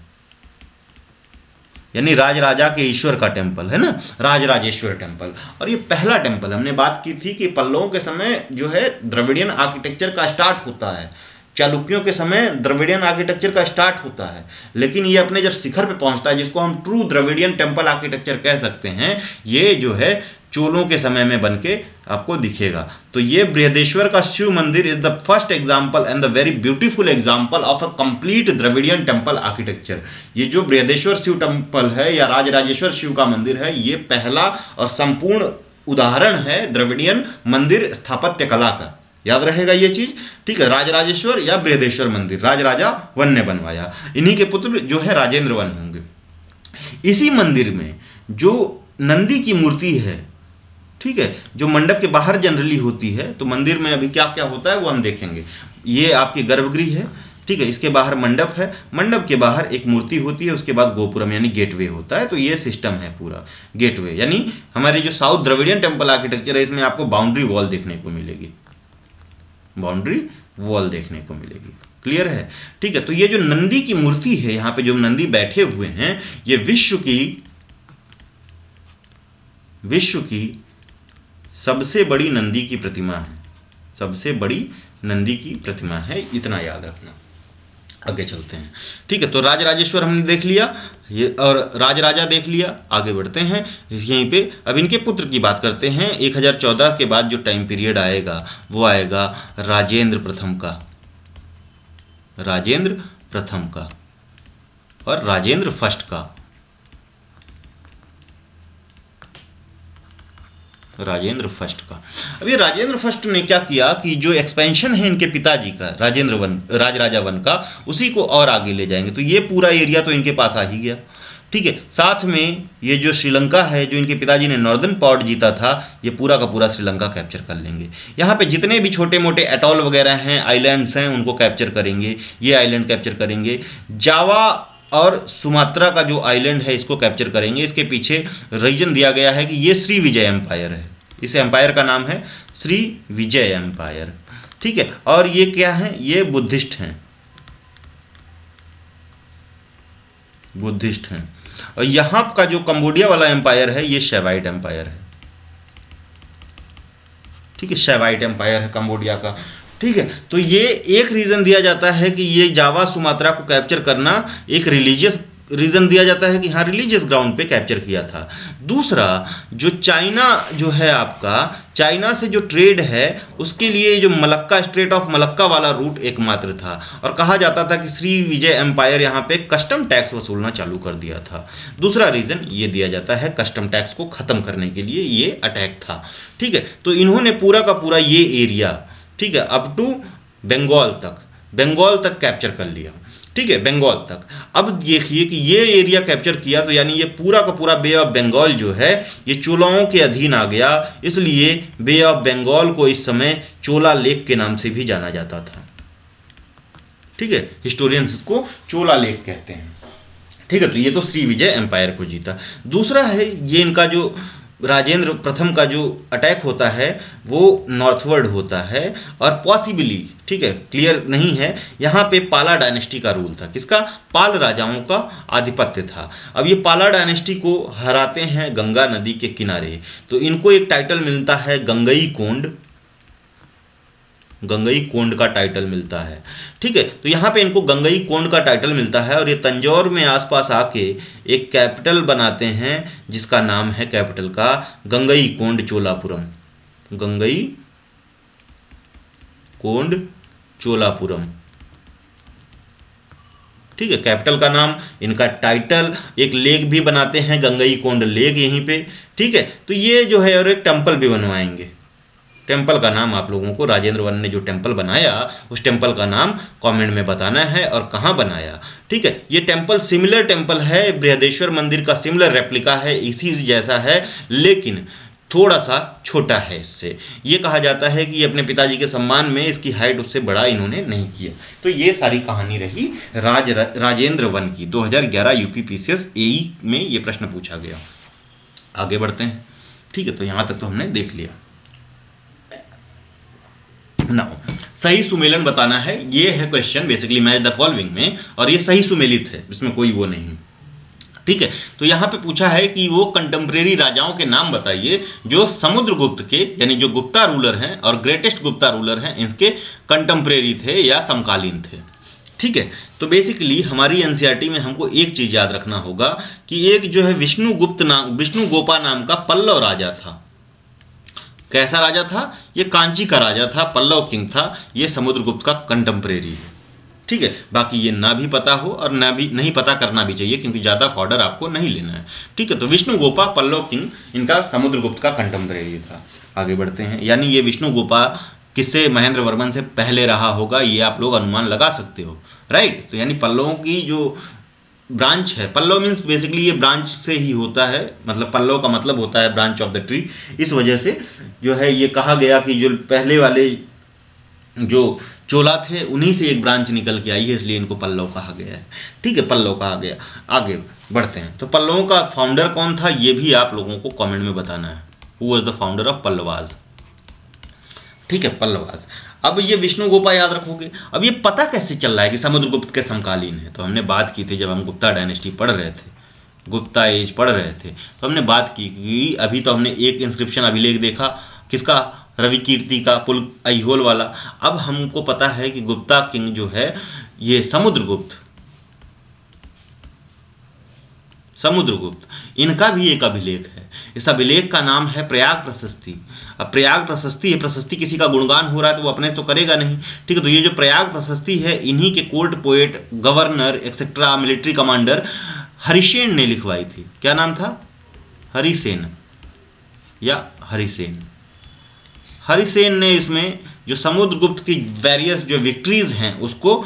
यानी राजराजा के ईश्वर का टेम्पल है ना, राजराजेश्वर टेम्पल। और ये पहला टेम्पल, हमने बात की थी कि पल्लवों के समय जो है द्रविडियन आर्किटेक्चर का स्टार्ट होता है, चालुक्यों के समय द्रविडियन आर्किटेक्चर का स्टार्ट होता है, लेकिन ये अपने जब शिखर पे पहुंचता है, जिसको हम ट्रू द्रविडियन टेम्पल आर्किटेक्चर कह सकते हैं, ये जो है चोलों के समय में बनके आपको दिखेगा। तो ये बृहदेश्वर का शिव मंदिर is the first example and the very beautiful example of a complete Dravidian temple architecture. ये जो बृहदेश्वर शिव टेम्पल है या राजराजेश्वर शिव का मंदिर है, ये पहला और संपूर्ण उदाहरण है द्रविडियन मंदिर स्थापत्य कला का, याद रहेगा ये चीज। ठीक है, राजराजेश्वर या बृहदेश्वर मंदिर राजराजा वन ने बनवाया, इन्हीं के पुत्र जो है राजेंद्र वन होंगे। इसी मंदिर में जो नंदी की मूर्ति है, ठीक है, जो मंडप के बाहर जनरली होती है, तो मंदिर में अभी क्या क्या होता है वो हम देखेंगे। ये आपकी गर्भगृह है, ठीक है, इसके बाहर मंडप है, मंडप के बाहर एक मूर्ति होती है, उसके बाद गोपुरम यानी गेटवे होता है। तो ये सिस्टम है पूरा गेटवे, यानी हमारे जो साउथ द्रविडियन टेम्पल आर्किटेक्चर है इसमें आपको बाउंड्री वॉल देखने को मिलेगी, बाउंड्री वॉल देखने को मिलेगी। क्लियर है, ठीक है। तो ये जो नंदी की मूर्ति है, यहाँ पे जो नंदी बैठे हुए हैं, ये विश्व की सबसे बड़ी नंदी की प्रतिमा है, सबसे बड़ी नंदी की प्रतिमा है, इतना याद रखना। आगे चलते हैं, ठीक है। तो राजराजेश्वर हमने देख लिया, ये और राजराजा देख लिया। आगे बढ़ते हैं, यहीं पे अब इनके पुत्र की बात करते हैं। 1014 के बाद जो टाइम पीरियड आएगा वो आएगा राजेंद्र प्रथम का, राजेंद्र प्रथम का और राजेंद्र फर्स्ट का, राजेंद्र फर्स्ट का। अब ये राजेंद्र फर्स्ट ने क्या किया कि जो एक्सपेंशन है इनके पिताजी का राजेंद्र वन, राजराजा वन का, उसी को और आगे ले जाएंगे। तो ये पूरा एरिया तो इनके पास आ ही गया, ठीक है। साथ में ये जो श्रीलंका है, जो इनके पिताजी ने नॉर्दर्न पार्ट जीता था, ये पूरा का पूरा श्रीलंका कैप्चर कर लेंगे। यहाँ पे जितने भी छोटे मोटे एटॉल वगैरह हैं, आइलैंड्स हैं, उनको कैप्चर करेंगे। ये आइलैंड कैप्चर करेंगे। जावा और सुमात्रा का जो आइलैंड है इसको कैप्चर करेंगे। इसके पीछे रीजन दिया गया है कि ये श्री विजय एम्पायर है, इस एम्पायर का नाम है श्री विजय एम्पायर, ठीक है। और ये क्या है, ये बुद्धिस्ट हैं, बुद्धिस्ट हैं। और यहां का जो कंबोडिया वाला एम्पायर है ये शैवाइट एम्पायर है, ठीक है, शैवाइट एम्पायर है कंबोडिया का, ठीक है। तो ये एक रीजन दिया जाता है कि ये जावा सुमात्रा को कैप्चर करना एक रिलीजियस रीजन दिया जाता है कि हाँ रिलीजियस ग्राउंड पे कैप्चर किया था। दूसरा, जो चाइना जो है आपका, चाइना से जो ट्रेड है उसके लिए जो मलक्का, स्ट्रेट ऑफ मलक्का वाला रूट एकमात्र था। और कहा जाता था कि श्री विजय एम्पायर यहाँ पे कस्टम टैक्स वसूलना चालू कर दिया था। दूसरा रीजन ये दिया जाता है कस्टम टैक्स को खत्म करने के लिए ये अटैक था, ठीक है। तो इन्होंने पूरा का पूरा ये एरिया, ठीक है, अप टू बंगाल तक, बंगाल तक कैप्चर कर लिया। ठीक है, बंगाल तक। अब देखिए कि ये एरिया कैप्चर किया तो यानी ये पूरा का पूरा बे ऑफ बंगाल जो है ये चोलाओं के अधीन आ गया, इसलिए बे ऑफ बंगाल को इस समय चोला लेक के नाम से भी जाना जाता था। ठीक है, हिस्टोरियंस इसको चोला लेक कहते हैं। ठीक है, तो ये तो श्री विजय एम्पायर को जीता। दूसरा है ये इनका जो राजेंद्र प्रथम का जो अटैक होता है वो नॉर्थवर्ड होता है और पॉसिबली, ठीक है, क्लियर नहीं है, यहाँ पे पाला डायनेस्टी का रूल था। किसका? पाल राजाओं का आधिपत्य था। अब ये पाला डायनेस्टी को हराते हैं गंगा नदी के किनारे, तो इनको एक टाइटल मिलता है गंगई कोंड, गंगई कोंड का टाइटल मिलता है। ठीक है, तो यहाँ पे इनको गंगई कोंड का टाइटल मिलता है और ये तंजौर में आसपास आके एक कैपिटल बनाते हैं जिसका नाम है कैपिटल का गंगई कोंड चोलापुरम, गंगई कोंड चोलापुरम। ठीक है, कैपिटल का नाम, इनका टाइटल, एक लेक भी बनाते हैं गंगई कोंड लेक यहीं पे। ठीक है, तो ये जो है और एक टेम्पल भी बनवाएंगे। टेम्पल का नाम आप लोगों को, राजेंद्र वन ने जो टेम्पल बनाया उस टेम्पल का नाम कमेंट में बताना है और कहाँ बनाया। ठीक है, ये टेम्पल सिमिलर टेम्पल है, बृहदेश्वर मंदिर का सिमिलर रेप्लिका है, इसी जैसा है, लेकिन थोड़ा सा छोटा है इससे। ये कहा जाता है कि ये अपने पिताजी के सम्मान में इसकी हाइट उससे बड़ा इन्होंने नहीं किया। तो ये सारी कहानी रही राजेंद्र वन की। 2011 यूपीपीसीएस एई में ये प्रश्न पूछा गया। आगे बढ़ते हैं। ठीक है, तो यहाँ तक तो हमने देख लिया। नाउ सही सुमेलन बताना है, ये है question basically match the following में, और ये सही सुमेलित है, इसमें कोई वो नहीं। ठीक है, तो यहाँ पे पूछा है कि वो कंटेम्प्रेरी राजाओं के नाम बताइए जो समुद्रगुप्त के, यानी जो गुप्ता रूलर हैं और ग्रेटेस्ट गुप्ता रूलर हैं, इनके कंटेम्प्रेरी थे या समकालीन थे। ठीक है, तो बेसिकली हमारी एनसीईआरटी में हमको एक चीज याद रखना होगा कि एक जो है विष्णु गोपा नाम का पल्लव राजा था। कैसा राजा था? ये कांची का राजा था, पल्लव किंग था, ये समुद्रगुप्त का कंटेम्प्रेरी है। ठीक है, बाकी ये ना भी पता हो और ना भी नहीं पता करना भी चाहिए, क्योंकि ज़्यादा फॉर्डर आपको नहीं लेना है। ठीक है, तो विष्णु गोपा पल्लव किंग इनका समुद्रगुप्त का कंटेम्प्रेरी था। आगे बढ़ते हैं, यानी ये विष्णु गोपा किससे, महेंद्र वर्मन से पहले रहा होगा, ये आप लोग अनुमान लगा सकते हो, राइट। तो यानी पल्लवों की जो ब्रांच है, पल्लव मीन्स बेसिकली ये ब्रांच से ही होता है, मतलब पल्लव का मतलब होता है ब्रांच ऑफ द ट्री। इस वजह से जो है ये कहा गया कि जो पहले वाले जो चोला थे उन्हीं से एक ब्रांच निकल के आई है, इसलिए इनको पल्लव कहा गया है। ठीक है, पल्लव कहा गया। आगे बढ़ते हैं, तो पल्लवों का फाउंडर कौन था ये भी आप लोगों को कमेंट में बताना है। Who was the founder of Pallavas? ठीक है, पल्लवाज। अब ये विष्णु गोपा याद रखोगे। अब ये पता कैसे चल रहा है कि समुद्रगुप्त के समकालीन है? तो हमने बात की थी जब हम गुप्ता डायनेस्टी पढ़ रहे थे, गुप्ता एज पढ़ रहे थे, तो हमने बात की कि अभी तो हमने एक इंस्क्रिप्शन अभिलेख देखा, किसका? रवि कीर्ति का, पुल ऐहोल वाला। अब हमको पता है कि गुप्ता किंग जो है ये समुद्रगुप्त इनका भी एक अभिलेख है। इस अभिलेख का नाम है प्रयाग प्रशस्ति। अब प्रयाग प्रशस्ति है, प्रशस्ति किसी का गुणगान हो रहा है तो वो अपने से तो करेगा नहीं। ठीक है, तो ये जो प्रयाग प्रशस्ति है इन्हीं के court poet, governor etcetera, military commander Harisena ने लिखवाई थी। क्या नाम था? हरिसेन या हरिसेन। हरिसेन ने इसमें जो समुद्रगुप्त की वेरियस जो विक्ट्रीज हैं उसको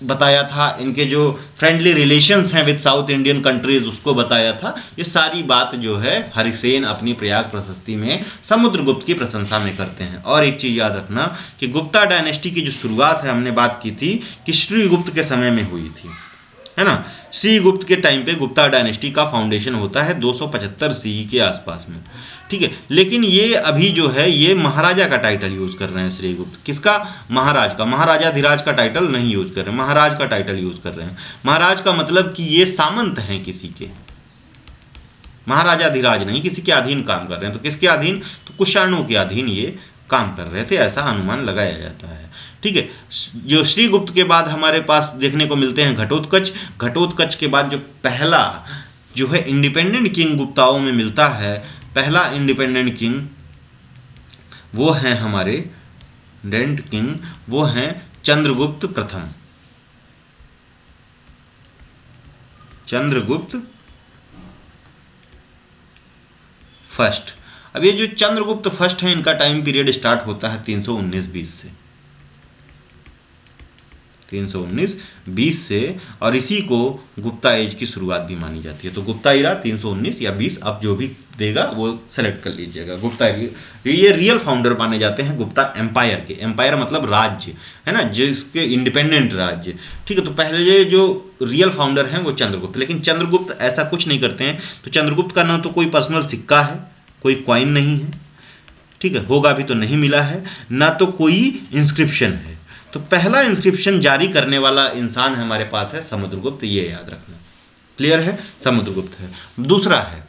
बताया था, इनके जो फ्रेंडली रिलेशंस हैं विद साउथ इंडियन कंट्रीज उसको बताया था। ये सारी बात जो है हरिसेन अपनी प्रयाग प्रशस्ति में समुद्रगुप्त की प्रशंसा में करते हैं। और एक चीज़ याद रखना कि गुप्ता डायनेस्टी की जो शुरुआत है, हमने बात की थी कि श्रीगुप्त के समय में हुई थी, है ना। श्रीगुप्त के टाइम पे गुप्ता डायनेस्टी का फाउंडेशन होता है 275 सीई के आसपास में। ठीक है, लेकिन ये अभी जो है ये महाराजा का टाइटल यूज कर रहे हैं श्रीगुप्त। किसका? महाराज का। महाराजाधिराज का टाइटल नहीं यूज कर रहे हैं, महाराज का टाइटल यूज कर रहे हैं। महाराज का मतलब कि ये सामंत हैं किसी के, महाराजाधिराज नहीं, किसी के अधीन काम कर रहे हैं। तो किसके अधीन? तो कुषाणों के अधीन ये काम कर रहे थे, ऐसा अनुमान लगाया जाता है। ठीक है, जो श्रीगुप्त के बाद हमारे पास देखने को मिलते हैं घटोत्कच। घटोत्कच के बाद जो पहला जो है इंडिपेंडेंट किंग गुप्ताओं में मिलता है, पहला इंडिपेंडेंट किंग वो हैं हमारे इंडिपेंडेंट किंग, वो हैं चंद्रगुप्त प्रथम, चंद्रगुप्त फर्स्ट। अब ये जो चंद्रगुप्त फर्स्ट है इनका टाइम पीरियड स्टार्ट होता है 319 बीस से। 319 20 से, और इसी को गुप्ता एज की शुरुआत भी मानी जाती है। तो गुप्ता इरा 319 या 20, आप जो भी देगा वो सेलेक्ट कर लीजिएगा। गुप्ता ये रियल फाउंडर माने जाते हैं गुप्ता एम्पायर के। एम्पायर मतलब राज्य है ना, जिसके इंडिपेंडेंट राज्य, ठीक है। तो पहले जो रियल फाउंडर हैं वो चंद्रगुप्त, लेकिन चंद्रगुप्त ऐसा कुछ नहीं करते हैं। तो चंद्रगुप्त का ना तो कोई पर्सनल सिक्का है, कोई कॉइन नहीं है, ठीक है, होगा भी तो नहीं मिला है, ना तो कोई इंस्क्रिप्शन है। तो पहला इंस्क्रिप्शन जारी करने वाला इंसान हमारे पास है समुद्रगुप्त, ये याद रखना। क्लियर है, समुद्रगुप्त है। दूसरा है,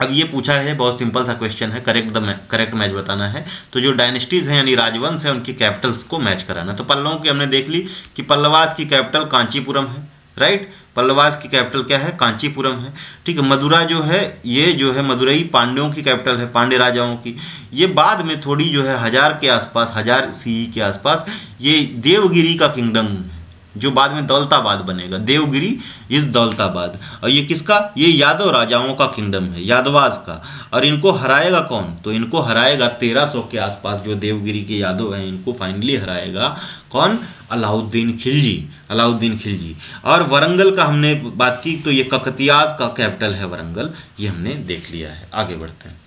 अब ये पूछा है, बहुत सिंपल सा क्वेश्चन है, करेक्ट मैच बताना है। तो जो डायनेस्टीज हैं यानी राजवंश है, उनकी कैपिटल्स को मैच कराना। तो पल्लवों की हमने देख ली कि पल्लवास की कैपिटल कांचीपुरम है, राइट। पल्लवास की कैपिटल क्या है, कांचीपुरम है, ठीक है। मदुरा जो है, ये जो है मदुरई पांड्यों की कैपिटल है, पांड्य राजाओं की। ये बाद में थोड़ी जो है 1000 के आसपास, 1000 सीई के आसपास ये देवगिरी का किंगडम है, जो बाद में दौलताबाद बनेगा। देवगिरी इस दौलताबाद, और ये किसका, ये यादव राजाओं का किंगडम है, यादवाज का। और इनको हराएगा कौन, तो इनको हराएगा 1300 के आसपास, जो देवगिरी के यादव हैं इनको फाइनली हराएगा कौन, अलाउद्दीन खिलजी, अलाउद्दीन खिलजी। और वरंगल का हमने बात की, तो ये ककतियाज का कैपिटल है वरंगल, ये हमने देख लिया है। आगे बढ़ते हैं।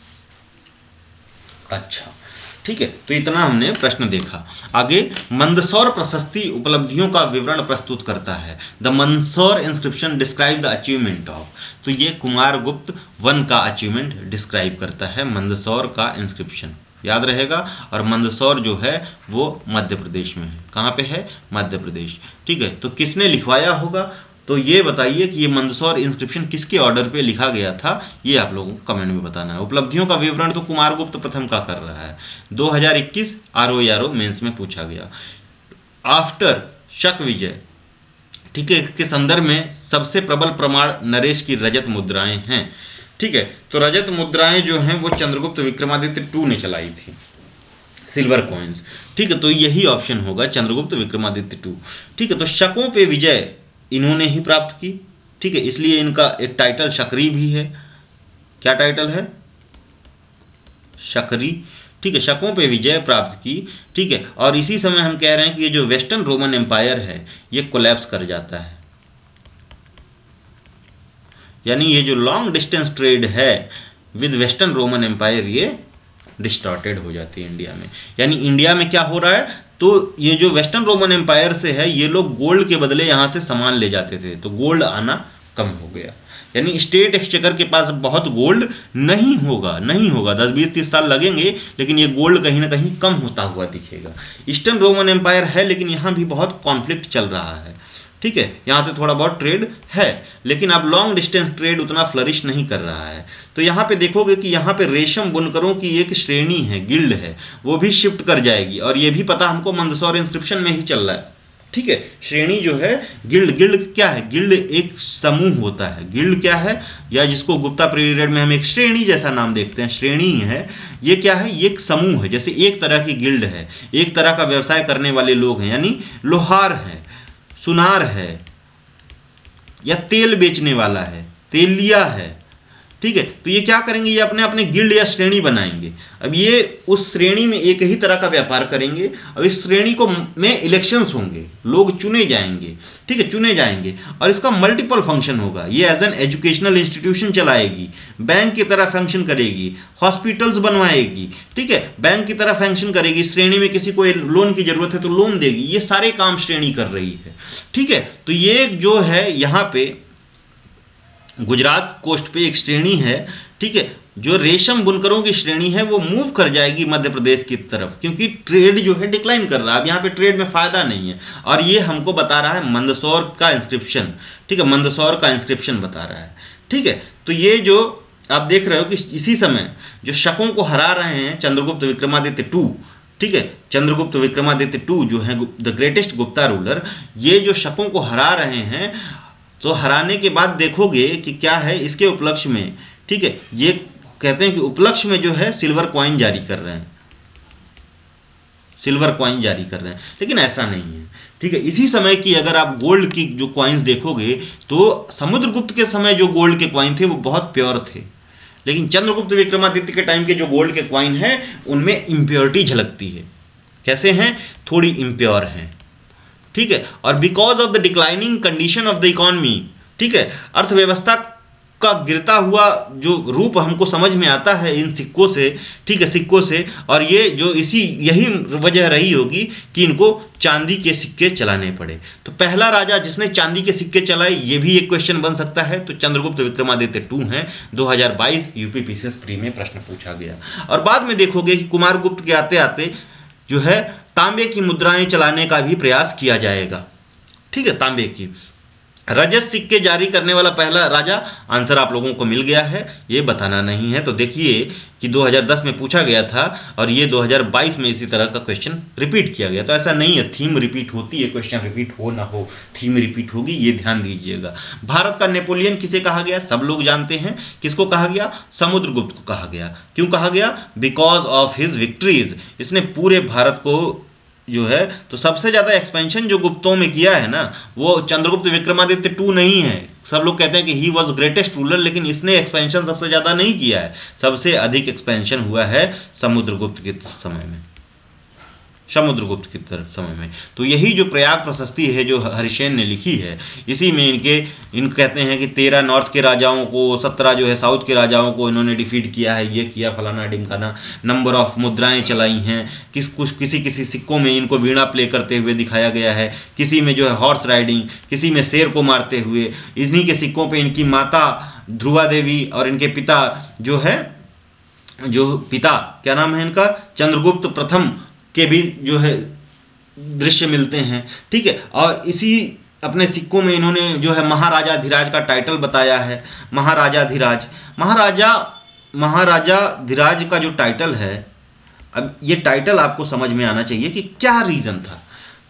अच्छा, ठीक है, तो इतना हमने प्रश्न देखा। आगे, मंदसौर प्रशस्ति उपलब्धियों का विवरण प्रस्तुत करता है। The Mandsaur inscription describe the achievement of, तो ये कुमारगुप्त वन का अचीवमेंट डिस्क्राइब करता है, मंदसौर का इंस्क्रिप्शन, याद रहेगा। और मंदसौर जो है वो मध्य प्रदेश में है। कहाँ पे है, मध्य प्रदेश, ठीक है। तो किसने लिखवाया होगा, तो ये बताइए कि ये मंदसौर इंस्क्रिप्शन किसके ऑर्डर पे लिखा गया था, ये आप लोगों को कमेंट में बताना है। उपलब्धियों का विवरण तो कुमारगुप्त प्रथम का कर रहा है, 2021 आरओ मेंस में पूछा गया। आफ्टर शक विजय, ठीक है, के संदर्भ में सबसे प्रबल प्रमाण नरेश की रजत मुद्राएं हैं, ठीक है। तो रजत मुद्राएं जो हैं वो चंद्रगुप्त विक्रमादित्य 2 ने चलाई थी, सिल्वर कॉइन्स, ठीक है। तो यही ऑप्शन होगा, चंद्रगुप्त विक्रमादित्य 2, ठीक है। तो शकों पे विजय इन्होंने ही प्राप्त की, ठीक है, इसलिए इनका एक टाइटल शकरी भी है। क्या टाइटल है, शकरी, ठीक है। शकों पे विजय प्राप्त की, ठीक है। और इसी समय हम कह रहे हैं कि ये जो वेस्टर्न रोमन एम्पायर है ये कोलैप्स कर जाता है, यानी ये जो लॉन्ग डिस्टेंस ट्रेड है विद वेस्टर्न रोमन एम्पायर ये डिस्टॉर्टेड हो जाती है इंडिया में। यानी इंडिया में क्या हो रहा है, तो ये जो वेस्टर्न रोमन एम्पायर से है, ये लोग गोल्ड के बदले यहाँ से सामान ले जाते थे, तो गोल्ड आना कम हो गया। यानी स्टेट एक्सचेकर के पास बहुत गोल्ड नहीं होगा, 10-20-30 साल लगेंगे, लेकिन ये गोल्ड कहीं ना कहीं कम होता हुआ दिखेगा। ईस्टर्न रोमन एम्पायर है, लेकिन यहाँ भी बहुत कॉन्फ्लिक्ट चल रहा है, ठीक है। यहाँ से थोड़ा बहुत ट्रेड है, लेकिन अब लॉन्ग डिस्टेंस ट्रेड उतना फ्लरिश नहीं कर रहा है। तो यहाँ पे देखोगे कि यहाँ पे रेशम बुनकरों की एक श्रेणी है, गिल्ड है, वो भी शिफ्ट कर जाएगी। और ये भी पता हमको मंदसौर इंस्क्रिप्शन में ही चल रहा है, ठीक है। श्रेणी जो है, गिल्ड क्या है, गिल्ड एक समूह होता है। गिल्ड क्या है, या जिसको गुप्ता पीरियड में हम एक श्रेणी जैसा नाम देखते हैं, श्रेणी है, ये क्या है, ये एक समूह है। जैसे एक तरह की गिल्ड है, एक तरह का व्यवसाय करने वाले लोग हैं, यानी लोहार है, सुनार है, या तेल बेचने वाला है, तेलिया है, ठीक है। तो ये क्या करेंगे, ये अपने अपने गिल्ड या श्रेणी बनाएंगे। अब ये उस श्रेणी में एक ही तरह का व्यापार करेंगे। अब इस श्रेणी को में इलेक्शंस होंगे, लोग चुने जाएंगे, ठीक है, चुने जाएंगे। और इसका मल्टीपल फंक्शन होगा। ये एज एन एजुकेशनल इंस्टीट्यूशन चलाएगी, बैंक की तरह फंक्शन करेगी, हॉस्पिटल्स बनवाएगी, ठीक है, बैंक की तरह फंक्शन करेगी। श्रेणी में किसी को लोन की जरूरत है तो लोन देगी। ये सारे काम श्रेणी कर रही है, ठीक है। तो ये जो है यहाँ पे गुजरात कोस्ट पे एक श्रेणी है, ठीक है, जो रेशम बुनकरों की श्रेणी है वो मूव कर जाएगी मध्य प्रदेश की तरफ, क्योंकि ट्रेड जो है डिक्लाइन कर रहा है। अब यहाँ पे ट्रेड में फायदा नहीं है। और ये हमको बता रहा है मंदसौर का इंस्क्रिप्शन, ठीक है, मंदसौर का इंस्क्रिप्शन बता रहा है, ठीक है। तो ये जो आप देख रहे हो कि इसी समय जो शकों को हरा रहे हैं चंद्रगुप्त विक्रमादित्य 2, ठीक है, चंद्रगुप्त विक्रमादित्य 2 जो है द ग्रेटेस्ट गुप्ता रूलर, ये जो शकों को हरा रहे हैं, तो हराने के बाद देखोगे कि क्या है इसके उपलक्ष्य में, ठीक है, ये कहते हैं कि उपलक्ष्य में जो है सिल्वर कॉइन जारी कर रहे हैं, सिल्वर कॉइन जारी कर रहे हैं, लेकिन ऐसा नहीं है, ठीक है। इसी समय की अगर आप गोल्ड की जो कॉइन्स देखोगे तो समुद्रगुप्त के समय जो गोल्ड के कॉइन थे वो बहुत प्योर थे, लेकिन चंद्रगुप्त विक्रमादित्य के टाइम के जो गोल्ड के कॉइन हैं उनमें इम्प्योरिटी झलकती है। कैसे हैं, थोड़ी इम्प्योर हैं, ठीक है, और because of the declining condition of the economy, ठीक है, अर्थव्यवस्था का गिरता हुआ जो रूप हमको समझ में आता है इन सिक्कों से, ठीक है, सिक्कों से, और ये जो यही वजह रही होगी कि इनको चांदी के सिक्के चलाने पड़े। तो पहला राजा जिसने चांदी के सिक्के चलाए, ये भी एक क्वेश्चन बन सकता है। तो चंद्रगुप्त विक्रमादित्य 2 हैं, 2022 यूपीपीसीएस प्री में प्रश्न पूछा गया। और बाद में देखोगे कि कुमारगुप्त के आते आते जो है तांबे की मुद्राएं चलाने का भी प्रयास किया जाएगा, ठीक है, तांबे की। रजत सिक्के जारी करने वाला पहला राजा, आंसर आप लोगों को मिल गया है, ये बताना नहीं है। तो देखिए कि 2010 में पूछा गया था और ये 2022 में इसी तरह का क्वेश्चन रिपीट किया गया। तो ऐसा नहीं है थीम रिपीट होती है, क्वेश्चन रिपीट हो ना हो, थीम रिपीट होगी, ये ध्यान दीजिएगा। भारत का नेपोलियन किसे कहा गया? सब लोग जानते हैं। किसको कहा गया? समुद्रगुप्त को कहा गया। क्यों कहा गया? Because of his victories. इसने पूरे भारत को जो है, तो सबसे ज्यादा एक्सपेंशन जो गुप्तों में किया है ना, वो चंद्रगुप्त विक्रमादित्य 2 नहीं है। सब लोग कहते हैं कि ही वॉज ग्रेटेस्ट रूलर, लेकिन इसने एक्सपेंशन सबसे ज्यादा नहीं किया है। सबसे अधिक एक्सपेंशन हुआ है समुद्रगुप्त के समय में, समुद्रगुप्त की तरफ समय में। तो यही जो प्रयाग प्रशस्ति है जो हरिसेन ने लिखी है, इसी में इन कहते हैं कि 13 नॉर्थ के राजाओं को, 17 जो है साउथ के राजाओं को इन्होंने डिफीट किया है, ये किया, फलाना ढिमकाना, नंबर ऑफ मुद्राएं चलाई हैं। किसी सिक्कों में इनको वीणा प्ले करते हुए दिखाया गया है, किसी में जो है हॉर्स राइडिंग, किसी में शेर को मारते हुए। इन्हीं के सिक्कों पे इनकी माता ध्रुवा देवी और इनके पिता जो है, जो पिता क्या नाम है इनका, चंद्रगुप्त प्रथम के भी जो है दृश्य मिलते हैं, ठीक है। और इसी अपने सिक्कों में इन्होंने जो है महाराजाधिराज का टाइटल बताया है। महाराजाधिराज महाराजाधिराज का जो टाइटल है, अब ये टाइटल आपको समझ में आना चाहिए कि क्या रीजन था,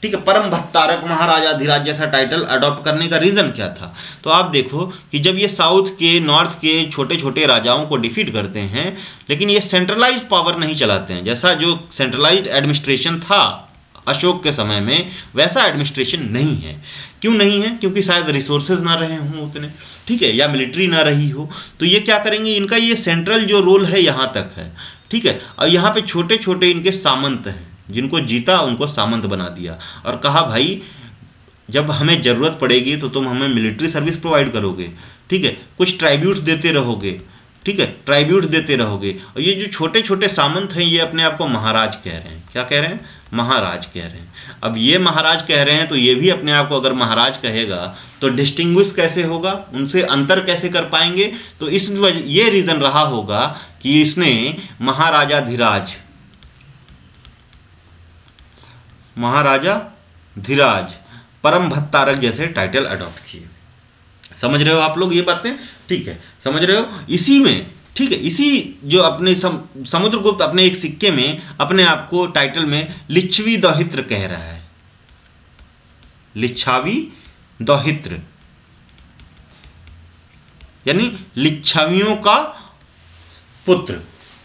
ठीक है। परम भत्तारक महाराजाधिराज जैसा टाइटल अडॉप्ट करने का रीजन क्या था? तो आप देखो कि जब ये साउथ के, नॉर्थ के छोटे छोटे राजाओं को डिफीट करते हैं, लेकिन ये सेंट्रलाइज्ड पावर नहीं चलाते हैं। जैसा जो सेंट्रलाइज्ड एडमिनिस्ट्रेशन था अशोक के समय में, वैसा एडमिनिस्ट्रेशन नहीं है। क्यों नहीं है? क्योंकि शायद रिसोर्सेज ना रहे हों उतने, ठीक है, या मिलिट्री ना रही हो। तो ये क्या करेंगे, इनका ये सेंट्रल जो रोल है यहाँ तक है, ठीक है। और यहाँ पे छोटे छोटे इनके सामंत हैं, जिनको जीता उनको सामंत बना दिया और कहा भाई जब हमें ज़रूरत पड़ेगी तो तुम हमें मिलिट्री सर्विस प्रोवाइड करोगे, ठीक है, कुछ ट्राइब्यूट्स देते रहोगे, ठीक है, ट्राइब्यूट्स देते रहोगे। और ये जो छोटे छोटे सामंत हैं, ये अपने आप को महाराज कह रहे हैं। क्या कह रहे हैं? महाराज कह रहे हैं। अब ये महाराज कह रहे हैं तो ये भी अपने आप को अगर महाराज कहेगा तो डिस्टिंग्विश कैसे होगा, उनसे अंतर कैसे कर पाएंगे? तो इस वजह ये रीज़न रहा होगा कि इसने महाराजाधिराज, परम भत्तारक जैसे टाइटल अडॉप्ट किए। समझ रहे हो आप लोग ये बातें? ठीक है, समझ रहे हो? इसी में, ठीक है, इसी जो अपने समुद्रगुप्त अपने एक सिक्के में अपने आप को टाइटल में लिच्छवी दौहित्र कह रहा है। लिच्छावी दौहित्र यानी लिच्छावियों का पुत्र,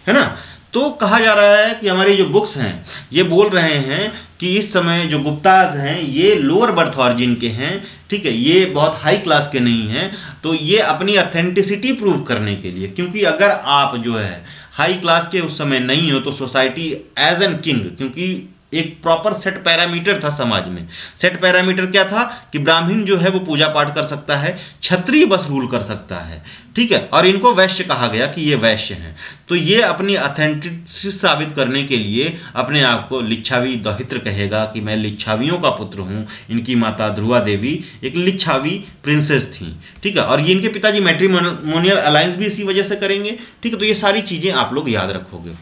है ना। तो कहा जा रहा है कि हमारी जो बुक्स हैं ये बोल रहे हैं कि इस समय जो गुप्ताज हैं ये लोअर बर्थ ऑरिजिन के हैं, ठीक है, ये बहुत हाई क्लास के नहीं हैं। तो ये अपनी ऑथेंटिसिटी प्रूव करने के लिए, क्योंकि अगर आप जो है हाई क्लास के उस समय नहीं हो तो सोसाइटी एज एन किंग, क्योंकि एक प्रॉपर सेट पैरामीटर था समाज में। सेट पैरामीटर क्या था कि ब्राह्मण जो है वो पूजा पाठ कर सकता है, क्षत्रिय बस रूल कर सकता है, ठीक है, और इनको वैश्य कहा गया कि ये वैश्य हैं। तो ये अपनी ऑथेंटिसिटी साबित करने के लिए अपने आप को लिच्छावी दौहित्र कहेगा कि मैं लिच्छावियों का पुत्र हूँ। इनकी माता ध्रुवा देवी एक लिच्छावी प्रिंसेस थी, ठीक है, और ये इनके पिताजी मैट्रिमोनियल अलायंस भी इसी वजह से करेंगे, ठीक है। तो ये सारी चीज़ें आप लोग याद रखोगे,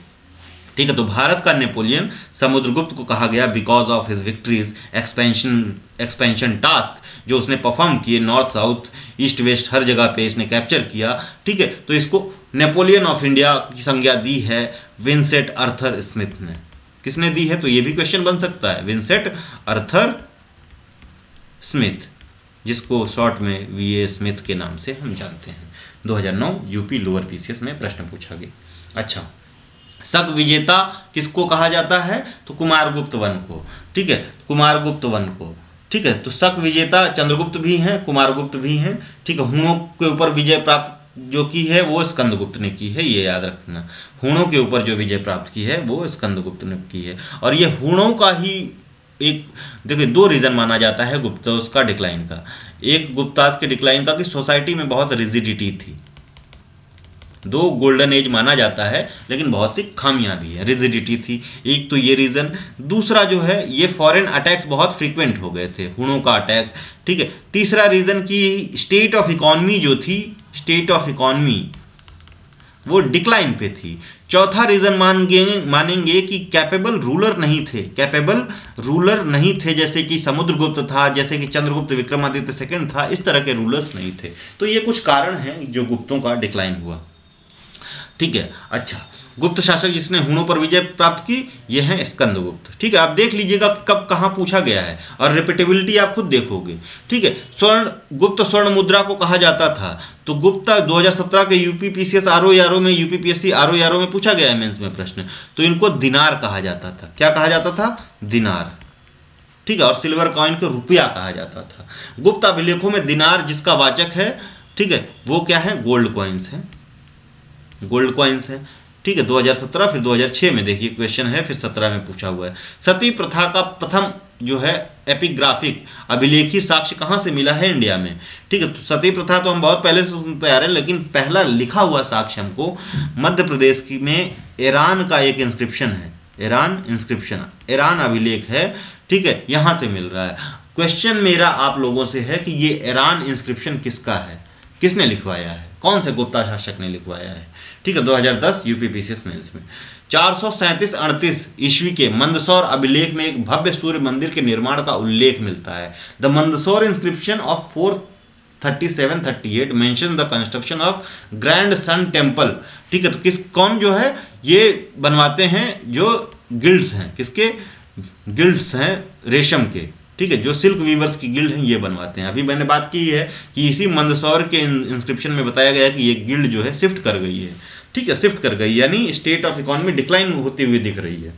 ठीक है। तो भारत का नेपोलियन समुद्रगुप्त को कहा गया because of his victories, expansion task जो उसने परफॉर्म किए, नॉर्थ साउथ ईस्ट वेस्ट हर जगह पे इसने कैप्चर किया, ठीक है। तो इसको नेपोलियन ऑफ इंडिया की संज्ञा दी है विंसेंट आर्थर स्मिथ ने। किसने दी है? तो ये भी क्वेश्चन बन सकता है, विंसेंट आर्थर स्मिथ, जिसको शॉर्ट में वीए स्मिथ के नाम से हम जानते हैं। 2009 यूपी लोअर पीसीएस में प्रश्न पूछा गया। अच्छा, शक विजेता किसको कहा जाता है? तो कुमारगुप्त वन को, ठीक है, कुमारगुप्त वन को, ठीक है। तो शक विजेता चंद्रगुप्त भी हैं, कुमारगुप्त भी हैं, ठीक है। हुणों के ऊपर विजय प्राप्त जो की है वो स्कंदगुप्त ने की है, ये याद रखना। हुणों के ऊपर जो विजय प्राप्त की है वो स्कंदगुप्त ने की है। और ये हुणों का ही एक देखिए, दो रीजन माना जाता है गुप्तास का डिक्लाइन का। एक गुप्तास के डिक्लाइन का कि सोसाइटी में बहुत रिजिडिटी थी, दो गोल्डन एज माना जाता है, लेकिन बहुत सी खामियां भी है, रिजिडिटी थी एक तो ये रीजन। दूसरा जो है ये फॉरेन अटैक्स बहुत फ्रीक्वेंट हो गए थे, हुणों का अटैक, ठीक है। तीसरा रीजन की स्टेट ऑफ इकोनॉमी जो थी, स्टेट ऑफ इकोनॉमी वो डिक्लाइन पे थी। चौथा रीजन मानेंगे कि कैपेबल रूलर नहीं थे, कैपेबल रूलर नहीं थे, जैसे कि समुद्रगुप्त था, जैसे कि चंद्रगुप्त विक्रमादित्य सेकंड था, इस तरह के रूलर्स नहीं थे। तो ये कुछ कारण हैं जो गुप्तों का डिक्लाइन हुआ, ठीक है। अच्छा, गुप्त शासक जिसने हुणों पर विजय प्राप्त की, ये है स्कंदगुप्त, ठीक है। आप देख लीजिएगा कब कहाँ पूछा गया है, और रिपीटेबिलिटी आप खुद देखोगे, ठीक है। गुप्त स्वर्ण मुद्रा को कहा जाता था, तो गुप्ता 2017 के यूपीपीसीएस आरओ में, यूपीपीएससी आरओ में पूछा गया है मेंस में प्रश्न, तो इनको दिनार कहा जाता था। क्या कहा जाता था? दिनार, ठीक है। और सिल्वर कॉइन को रुपया कहा जाता था। गुप्त अभिलेखों में दिनार जिसका वाचक है, ठीक है, वो क्या है? गोल्ड कॉइन्स है, गोल्ड कॉइन्स है, ठीक है। 2017 फिर 2006 में देखिए क्वेश्चन है, फिर 17 में पूछा हुआ है। सती प्रथा का प्रथम जो है एपिग्राफिक अभिलेखी साक्ष्य कहाँ से मिला है? इंडिया में, ठीक है। तो सती प्रथा तो हम बहुत पहले से सुनते आ रहे हैं, लेकिन पहला लिखा हुआ साक्ष्य हमको मध्य प्रदेश की में ईरान का एक इंस्क्रिप्शन है, ईरान इंस्क्रिप्शन, ईरान अभिलेख है, ठीक है, यहाँ से मिल रहा है। क्वेश्चन मेरा आप लोगों से है कि ये ईरान इंस्क्रिप्शन किसका है, किसने लिखवाया है, कौन से गुप्ता शासक ने लिखवाया है, ठीक है। 2010 यूपीपीसीएस मेंस में 437-38 ईस्वी के मंदसौर अभिलेख में एक भव्य सूर्य मंदिर के निर्माण का उल्लेख मिलता है। The Mandsaur inscription of 437-38 mention the construction of grand sun temple, ठीक है। तो कौन जो है ये बनवाते हैं? जो गिल्ड्स हैं, किसके गिल्ड्स हैं? रेशम के, ठीक है, जो सिल्क वीवर्स की गिल्ड हैं ये बनवाते हैं। अभी मैंने बात की है कि इसी मंदसौर के इंस्क्रिप्शन में बताया गया है कि ये गिल्ड जो है शिफ्ट कर गई है, ठीक है, शिफ्ट कर गई, यानी स्टेट ऑफ इकोनॉमी डिक्लाइन होती हुई दिख रही है,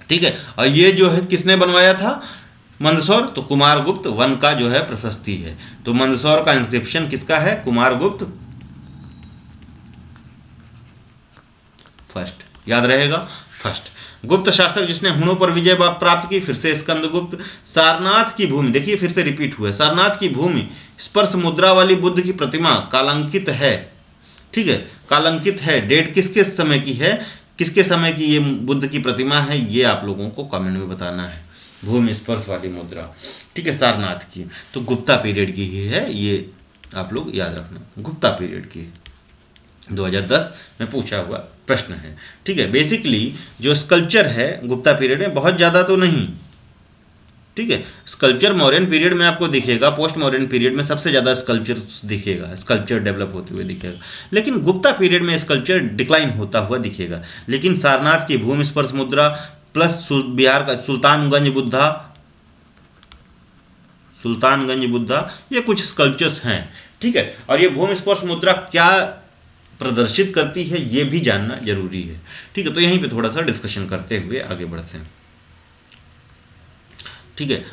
ठीक है। और ये जो है किसने बनवाया था? मंदसौर, तो कुमारगुप्त वन का जो है प्रशस्ति है। तो मंदसौर का इंस्क्रिप्शन किसका है? कुमारगुप्त फर्स्ट, याद रहेगा, फर्स्ट। गुप्त शासक जिसने हुणों पर विजय प्राप्त की, फिर से स्कंदगुप्त। सारनाथ की भूमि, देखिए फिर से रिपीट हुआ है, सारनाथ की भूमि स्पर्श मुद्रा वाली बुद्ध की प्रतिमा कालांकित है, ठीक है, कालांकित है। डेट किसके समय की है, किसके समय की ये बुद्ध की प्रतिमा है, ये आप लोगों को कमेंट में बताना है। भूमि स्पर्श वाली मुद्रा, ठीक है, सारनाथ की, तो गुप्ता पीरियड की ही है, ये आप लोग याद रखना, गुप्ता पीरियड की 2010 में पूछा हुआ प्रश्न है, ठीक है। बेसिकली जो स्कल्पचर है गुप्ता पीरियड में बहुत ज़्यादा तो नहीं, ठीक है। स्कल्पचर मौर्यन पीरियड में आपको दिखेगा, पोस्ट मौर्यन पीरियड में सबसे ज़्यादा स्कल्पचर दिखेगा, स्कल्पचर डेवलप होते हुए दिखेगा, लेकिन गुप्ता पीरियड में स्कल्पचर डिक्लाइन होता हुआ दिखेगा। लेकिन सारनाथ की भूमि स्पर्श मुद्रा प्लस बिहार का सुल्तानगंज बुद्धा, ये कुछ स्कल्पचर्स हैं, ठीक है। और ये भूमि स्पर्श मुद्रा क्या प्रदर्शित करती है ये भी जानना जरूरी है, ठीक है। तो यहीं पे थोड़ा सा डिस्कशन करते हुए आगे बढ़ते हैं, ठीक है।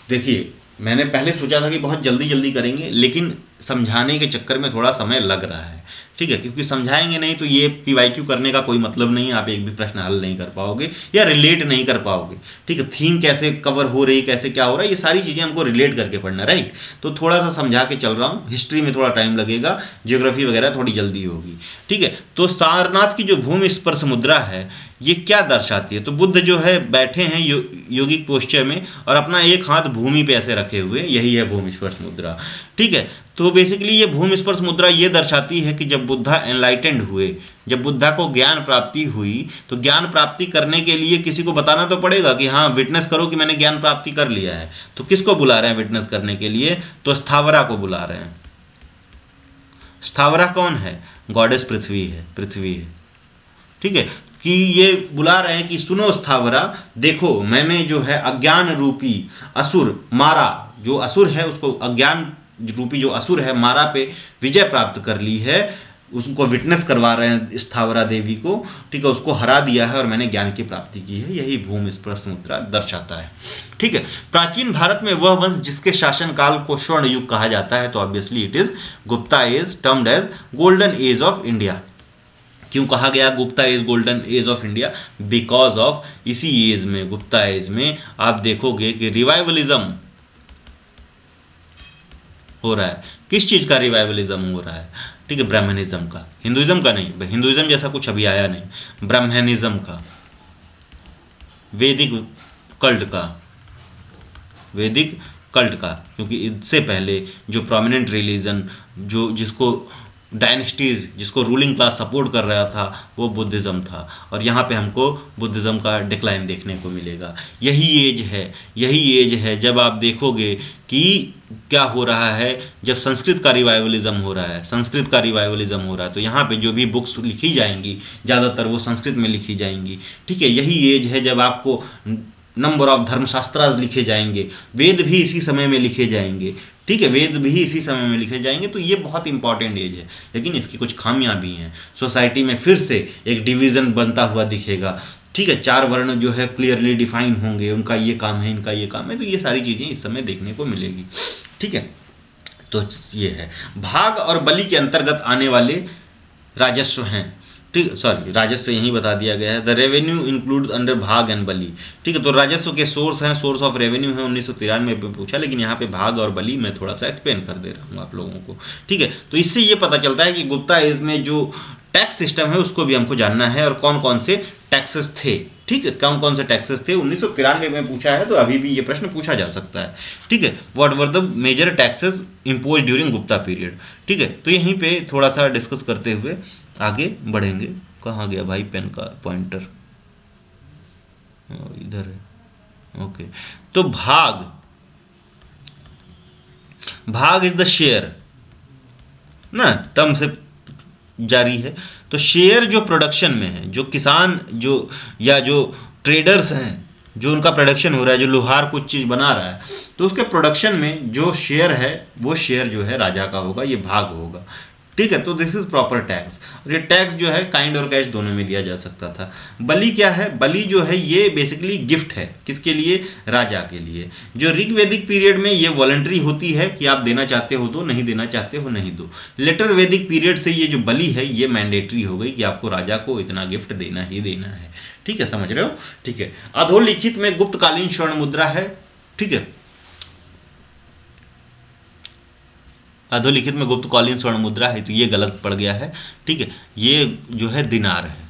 देखिए मैंने पहले सोचा था कि बहुत जल्दी जल्दी करेंगे, लेकिन समझाने के चक्कर में थोड़ा समय लग रहा है, ठीक है, क्योंकि समझाएंगे नहीं तो ये पीवाईक्यू करने का कोई मतलब नहीं है, आप एक भी प्रश्न हल नहीं कर पाओगे या रिलेट नहीं कर पाओगे, ठीक है। थीम कैसे कवर हो रही, कैसे क्या हो रहा है, ये सारी चीज़ें हमको रिलेट करके पढ़ना, राइट। तो थोड़ा सा समझा के चल रहा हूँ, हिस्ट्री में थोड़ा टाइम लगेगा, ज्योग्राफी वगैरह थोड़ी जल्दी होगी, ठीक है। तो सारनाथ की जो भूमि स्पर्श मुद्रा है ये क्या दर्शाती है? तो बुद्ध जो है बैठे हैं योगिक पोस्चर में और अपना एक हाथ भूमि पे ऐसे रखे हुए, यही है भूमि स्पर्श मुद्रा, ठीक है। तो बेसिकली ये भूमि स्पर्श मुद्रा ये दर्शाती है कि जब बुद्धा एनलाइटेंड हुए, जब बुद्धा को ज्ञान प्राप्ति हुई, तो ज्ञान प्राप्ति करने के लिए किसी को बताना तो पड़ेगा कि हाँ विटनेस करो कि मैंने ज्ञान प्राप्ति कर लिया है। तो किसको बुला रहे हैं विटनेस करने के लिए? तो स्थावरा को बुला रहे हैं। स्थावरा कौन है? गॉडेस पृथ्वी है, पृथ्वी है, ठीक है। कि ये बुला रहे हैं कि सुनो स्थावरा, देखो मैंने जो है अज्ञान रूपी असुर मारा, जो असुर है उसको, अज्ञान रूपी जो असुर है मारा पे विजय प्राप्त कर ली है, उसको विटनेस करवा रहे हैं स्थावरा देवी को, ठीक है, उसको हरा दिया है और मैंने ज्ञान की प्राप्ति की है, यही भूमि स्पर्श मुद्रा दर्शाता है, ठीक है। प्राचीन भारत में वह वंश जिसके शासनकाल को स्वर्ण युग कहा जाता है, तो obviously it is Gupta age, termed age golden age of India, क्यों कहा गया Gupta age golden age of India? Because of इसी एज में, गुप्ता एज में आप देखोगे कि रिवाइवलिज्म हो रहा है। किस चीज का रिवाइवलिज्म हो रहा है? ठीक है, ब्राह्मणिज्म का, हिंदुइज्म का नहीं, हिंदुइज्म जैसा कुछ अभी आया नहीं, ब्राह्मणिज्म का, वैदिक कल्ट का, वैदिक कल्ट का, क्योंकि इससे पहले जो प्रोमिनेंट रिलीजन, जो जिसको डायनेस्टीज, जिसको रूलिंग क्लास सपोर्ट कर रहा था, वो बुद्धिज़्म था, और यहाँ पे हमको बुद्धिज़्म का डिक्लाइन देखने को मिलेगा। यही एज है जब आप देखोगे कि क्या हो रहा है, जब संस्कृत का रिवाइवलिज्म हो रहा है, तो यहाँ पे जो भी बुक्स लिखी जाएंगी ज़्यादातर वो संस्कृत में लिखी जाएंगी। ठीक है, यही एज है जब आपको नंबर ऑफ धर्मशास्त्रास लिखे जाएंगे, वेद भी इसी समय में लिखे जाएंगे। ठीक है, वेद भी इसी समय में लिखे जाएंगे। तो ये बहुत इंपॉर्टेंट एज है, लेकिन इसकी कुछ खामियां भी हैं। सोसाइटी में फिर से एक डिवीज़न बनता हुआ दिखेगा। ठीक है, 4 वर्ण जो है क्लियरली डिफाइन होंगे, उनका ये काम है, इनका ये काम है। तो ये सारी चीज़ें इस समय देखने को मिलेगी। ठीक है, तो ये है भाग और बलि के अंतर्गत आने वाले राजस्व हैं। ठीक, सॉरी, राजस्व यहीं बता दिया गया है। द रेवेन्यू इंक्लूड अंडर भाग एंड बलि। ठीक है, तो राजस्व के सोर्स हैं, सोर्स ऑफ रेवेन्यू है, 1993 में पूछा, लेकिन यहाँ पे भाग और बलि मैं थोड़ा सा एक्सप्लेन कर दे रहा हूँ आप लोगों को। ठीक है, तो इससे ये पता चलता है कि गुप्ता एज में जो टैक्स सिस्टम है उसको भी हमको जानना है, और कौन कौन से टैक्सेस थे। ठीक है, कौन कौन से टैक्सेस थे 1993 में पूछा है, तो अभी भी ये प्रश्न पूछा जा सकता है। ठीक है, what were the major taxes impose during Gupta period. ठीक है, तो यहीं पे थोड़ा सा डिस्कस करते हुए आगे बढ़ेंगे। कहाँ गया भाई पेन का पॉइंटर? इधर है। ओके, तो भाग इज द शेयर ना, टर्म से जारी है। तो शेयर जो प्रोडक्शन में है, जो किसान जो या जो ट्रेडर्स हैं, जो उनका प्रोडक्शन हो रहा है, जो लोहार कुछ चीज़ बना रहा है, तो उसके प्रोडक्शन में जो शेयर है वो शेयर जो है राजा का होगा, ये भाग होगा। ठीक है, तो दिस इज प्रॉपर टैक्स। और ये टैक्स जो है काइंड और कैश दोनों में दिया जा सकता था। बलि क्या है? बलि जो है ये बेसिकली गिफ्ट है, किसके लिए? राजा के लिए। जो ऋग्वैदिक पीरियड में ये वॉलंटरी होती है कि आप देना चाहते हो दो, नहीं देना चाहते हो नहीं दो। लेटर वैदिक पीरियड से ये जो बलि है ये मैंडेटरी हो गई कि आपको राजा को इतना गिफ्ट देना ही देना है। ठीक है, समझ रहे हो? ठीक है, अधोलिखित में गुप्तकालीन स्वर्ण मुद्रा है। ठीक है, अधोलिखित में गुप्तकालीन स्वर्ण मुद्रा है, तो ये गलत पड़ गया है। ठीक है, ये जो है दिनार है,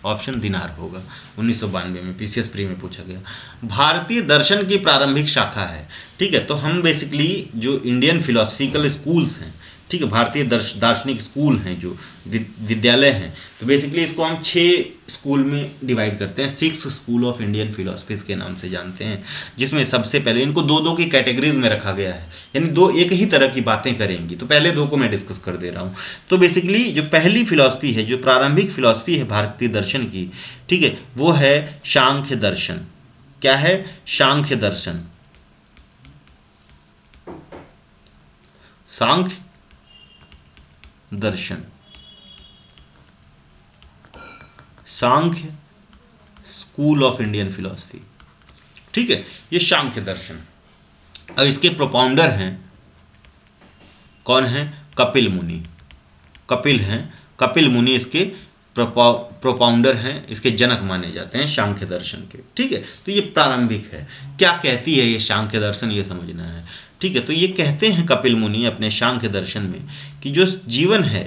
ऑप्शन दिनार होगा। 1992 में पीसीएस प्री में पूछा गया। भारतीय दर्शन की प्रारंभिक शाखा है। ठीक है, तो हम बेसिकली जो इंडियन फिलोसफिकल स्कूल्स हैं, ठीक है, भारतीय दार्शनिक स्कूल हैं, जो विद्यालय हैं, तो बेसिकली इसको हम 6 स्कूल में डिवाइड करते हैं। 6 स्कूल ऑफ इंडियन फिलोसफीज के नाम से जानते हैं, जिसमें सबसे पहले इनको 2-2 की कैटेगरीज में रखा गया है, यानी 2 एक ही तरह की बातें करेंगी। तो पहले 2 को मैं डिस्कस कर दे रहा हूँ। तो बेसिकली जो पहली फिलॉसफी है, जो प्रारंभिक फिलॉसफी है भारतीय दर्शन की, ठीक है, वो है सांख्य दर्शन। क्या है? सांख्य दर्शन। सांख्य दर्शन, सांख्य स्कूल ऑफ इंडियन फिलॉसफी। ठीक है, ये सांख्य दर्शन। और इसके प्रोपाउंडर हैं, कौन है? कपिल मुनि। कपिल हैं, कपिल मुनि इसके प्रोपाउंडर हैं, इसके जनक माने जाते हैं सांख्य दर्शन के। ठीक है, तो ये प्रारंभिक है। क्या कहती है ये सांख्य दर्शन, ये समझना है। ठीक है, तो ये कहते हैं कपिल मुनि अपने सांख्य दर्शन में कि जो जीवन है,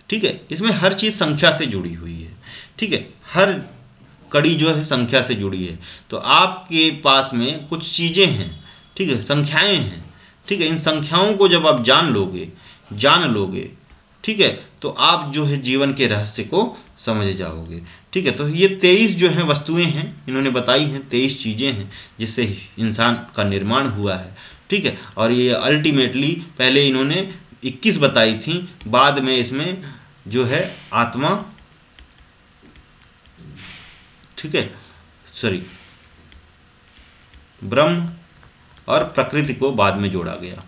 ठीक है, इसमें हर चीज़ संख्या से जुड़ी हुई है। ठीक है, हर कड़ी जो है संख्या से जुड़ी है। तो आपके पास में कुछ चीज़ें हैं, ठीक है, संख्याएं हैं। ठीक है, इन संख्याओं को जब आप जान लोगे, ठीक है, तो आप जो है जीवन के रहस्य को समझ जाओगे। ठीक है, तो ये 23 जो है वस्तुएं हैं, इन्होंने बताई हैं, 23 चीज़ें हैं जिससे इंसान का निर्माण हुआ है। ठीक है, और ये अल्टीमेटली पहले इन्होंने 21 बताई थी, बाद में इसमें जो है आत्मा, ठीक है, सॉरी, ब्रह्म और प्रकृति को बाद में जोड़ा गया।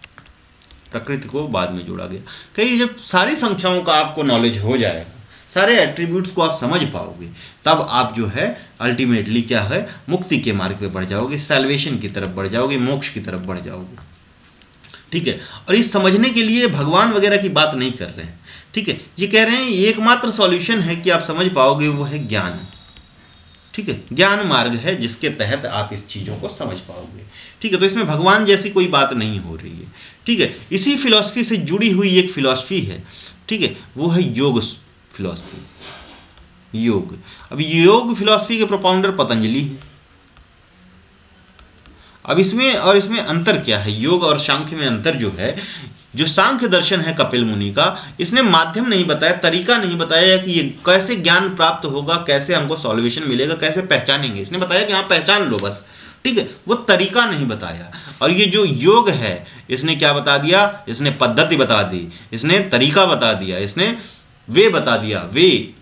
कहीं जब सारी संख्याओं का आपको नॉलेज हो जाएगा, सारे एट्रीब्यूट्स को आप समझ पाओगे, तब आप जो है अल्टीमेटली क्या है, मुक्ति के मार्ग पे बढ़ जाओगे, सैल्वेशन की तरफ बढ़ जाओगे, मोक्ष की तरफ बढ़ जाओगे। ठीक है, और इस समझने के लिए भगवान वगैरह की बात नहीं कर रहे हैं। ठीक है, ये कह रहे हैं एकमात्र सॉल्यूशन है कि आप समझ पाओगे वो है ज्ञान। ठीक है, ज्ञान मार्ग है जिसके तहत आप इस चीज़ों को समझ पाओगे। ठीक है, तो इसमें भगवान जैसी कोई बात नहीं हो रही है। ठीक है, इसी फिलॉसफी से जुड़ी हुई एक फिलॉसफी है, ठीक है, वो है योग फिलॉसफी, योग। अब योग फिलॉसफी के प्रोपाउंडर पतंजलि है। अब इसमें अंतर क्या है, योग और सांख्य में अंतर जो है, जो सांख्य दर्शन है कपिल मुनि का, इसने माध्यम नहीं बताया, तरीका नहीं बताया कि ये कैसे ज्ञान प्राप्त होगा, कैसे हमको सॉल्यूशन मिलेगा, कैसे पहचानेंगे। इसने बताया कि हाँ पहचान लो बस, ठीक है, वो तरीका नहीं बताया। और ये जो योग है, इसने क्या बता दिया, इसने पद्धति बता दी, इसने तरीका बता दिया, इसने वे बता दिया, वे,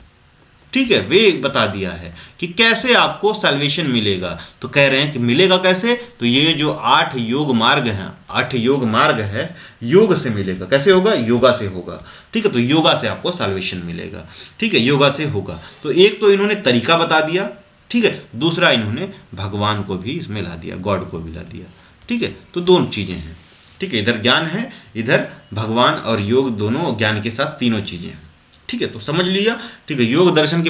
ठीक है, वे बता दिया है कि कैसे आपको सैल्वेशन मिलेगा। तो कह रहे हैं कि मिलेगा कैसे, तो ये जो 8 योग मार्ग हैं, 8 योग मार्ग है, योग से मिलेगा। कैसे होगा, योगा से होगा। ठीक है, तो योगा से आपको सैल्वेशन मिलेगा। ठीक है, योगा से होगा। तो एक तो इन्होंने तरीका बता दिया, ठीक है, दूसरा इन्होंने भगवान को भी इसमें ला दिया, गॉड को भी ला दिया। ठीक है, तो दोनों चीजें हैं। ठीक है, इधर ज्ञान है, इधर भगवान और योग, दोनों ज्ञान के साथ तीनों चीजें हैं। ठीक है, तो समझ लिया। ठीक है, योग दर्शन के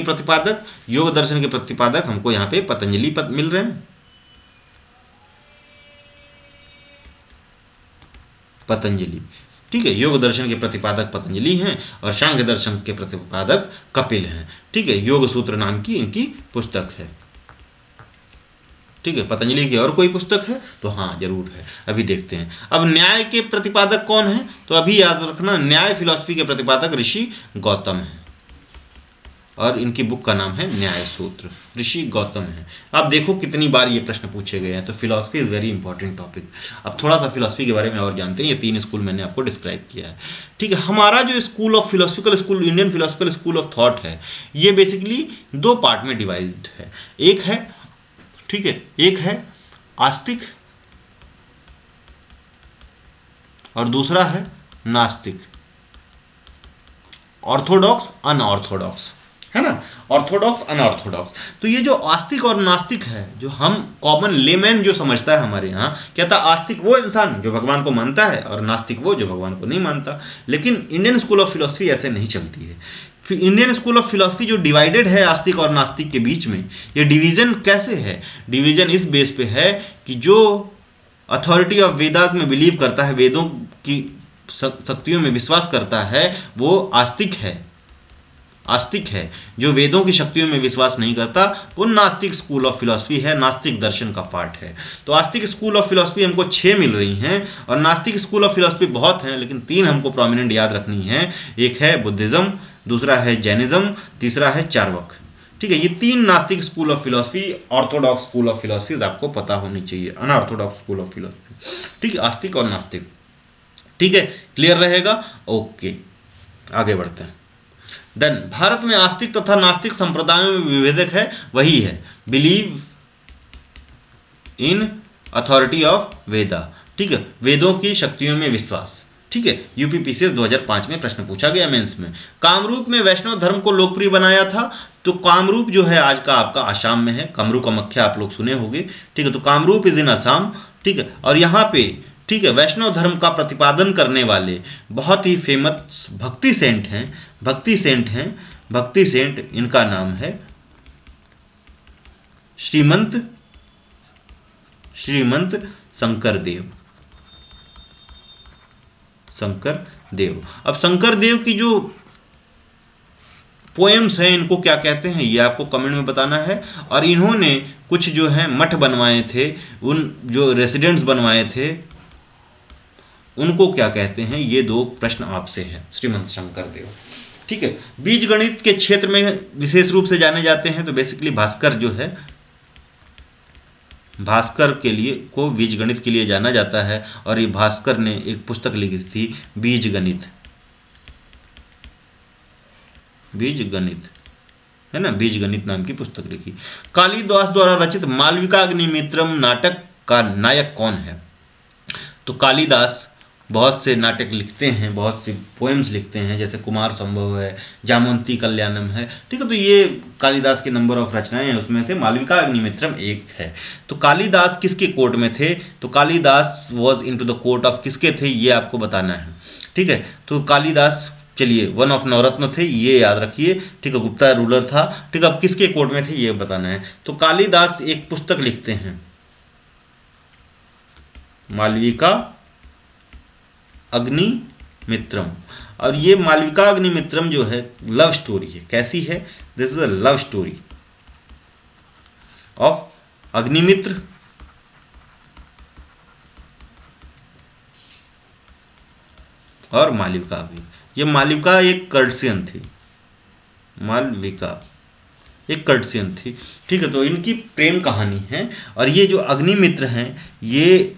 प्रतिपादक हमको यहाँ पे पतंजलि मिल रहे हैं, पतंजलि। ठीक है, योग दर्शन के प्रतिपादक पतंजलि हैं और सांख्य दर्शन के प्रतिपादक कपिल हैं। ठीक है, योग सूत्र नाम की इनकी पुस्तक है। ठीक है, पतंजलि की और कोई पुस्तक है तो हाँ जरूर है, अभी देखते हैं। अब न्याय के प्रतिपादक कौन है, तो अभी याद रखना, न्याय फिलॉसफी के प्रतिपादक ऋषि गौतम है और इनकी बुक का नाम है न्याय सूत्र, ऋषि गौतम है। आप देखो कितनी बार ये प्रश्न पूछे गए हैं, तो philosophy is very important topic. अब थोड़ा सा फिलॉसफी के बारे में और जानते हैं। ये 3 स्कूल मैंने आपको डिस्क्राइब किया है। ठीक है, हमारा जो school of philosophical school, Indian philosophical school of thought है, ये बेसिकली 2 पार्ट में डिवाइज्ड है। एक है, ठीक है, एक है आस्तिक और दूसरा है नास्तिक, ऑर्थोडॉक्स अनऑर्थोडॉक्स, है ना, ऑर्थोडॉक्स अनऑर्थोडॉक्स। तो ये जो आस्तिक और नास्तिक है, जो हम कॉमन लेमैन जो समझता है हमारे यहाँ, कहता आस्तिक वो इंसान जो भगवान को मानता है और नास्तिक वो जो भगवान को नहीं मानता। लेकिन इंडियन स्कूल ऑफ फिलोसफी ऐसे नहीं चलती है। फिर इंडियन स्कूल ऑफ फिलोसफी जो डिवाइडेड है आस्तिक और नास्तिक के बीच में, ये डिवीजन कैसे है, डिवीजन इस बेस पे है कि जो अथॉरिटी ऑफ वेदास में बिलीव करता है, वेदों की शक्तियों में विश्वास करता है, वो आस्तिक है, आस्तिक है। जो वेदों की शक्तियों में विश्वास नहीं करता वो नास्तिक स्कूल ऑफ फिलॉसफी है, नास्तिक दर्शन का पार्ट है। तो आस्तिक स्कूल ऑफ फिलॉसफी हमको 6 मिल रही हैं और नास्तिक स्कूल ऑफ फिलॉसफी बहुत हैं, लेकिन 3 हमको प्रोमिनेंट याद रखनी है। एक है बुद्धिज्म, दूसरा है जैनिज्म, तीसरा है चार्वाक। ठीक है, ये 3 नास्तिक school of philosophy, Orthodox school of philosophy आपको पता होनी चाहिए, अनऑर्थोडॉक्स स्कूल ऑफ फिलॉसफी। ठीक है, आस्तिक और नास्तिक। ठीक है, क्लियर रहेगा। ओके, आगे बढ़ते हैं। देन भारत में आस्तिक तथा नास्तिक संप्रदायों में विभेदक है, वही है बिलीव इन अथॉरिटी ऑफ वेदा। ठीक है, वेदों की शक्तियों में विश्वास। ठीक है, यूपीपीसीएस 2005 में प्रश्न पूछा गया मेंस में। कामरूप में वैष्णव धर्म को लोकप्रिय बनाया था। तो कामरूप जो है आज का आपका आसाम में है, कामरू कामाख्या आप लोग सुने होंगे। ठीक है, तो कामरूप इज इन असम। ठीक है, और यहाँ पे, ठीक है, वैष्णव धर्म का प्रतिपादन करने वाले बहुत ही फेमस भक्ति सेंट हैं, भक्ति सेंट हैं, भक्ति सेंट, इनका नाम है श्रीमंत शंकर देव, शंकर देव। अब शंकर देव की जो पोएम्स हैं, इनको क्या कहते हैं ये आपको कमेंट में बताना है। और इन्होंने कुछ जो है मठ बनवाए थे, उन जो रेसिडेंट्स बनवाए थे उनको क्या कहते हैं, ये 2 प्रश्न आपसे हैं, श्रीमंत शंकर देव। ठीक है, बीज गणित के क्षेत्र में विशेष रूप से जाने जाते हैं। तो बेसिकली भास्कर जो है, भास्कर के लिए को बीज गणित के लिए जाना जाता है। और ये भास्कर ने एक पुस्तक लिखी थी, बीज गणित, बीज गणित, है ना, बीज गणित नाम की पुस्तक लिखी। कालिदास द्वारा रचित मालविकाग्निमित्रम नाटक का नायक कौन है। तो कालिदास बहुत से नाटक लिखते हैं, बहुत सी पोएम्स लिखते हैं, जैसे कुमार संभव है, जामवंती कल्याणम है। ठीक है, तो ये कालिदास के नंबर ऑफ रचनाएं हैं, उसमें से मालविका अग्निमित्रम एक है। तो कालिदास किसके कोर्ट में थे, तो Kalidas was into the court of किसके थे, ये आपको बताना है। ठीक है, तो कालिदास चलिए, वन ऑफ नवरत्न थे, ये याद रखिए, ठीक है। गुप्ता रूलर था, ठीक है। अब किसके कोर्ट में थे ये बताना है। तो कालिदास एक पुस्तक लिखते हैं, मालविका अग्निमित्रम, और ये मालविका अग्निमित्रम जो है लव स्टोरी है। कैसी है? This is a love story of Agnimitra और मालविका की। ये मालविका एक कर्टसियन थी, मालविका एक कर्टसियन थी, ठीक है। तो इनकी प्रेम कहानी है। और ये जो अग्निमित्र हैं, ये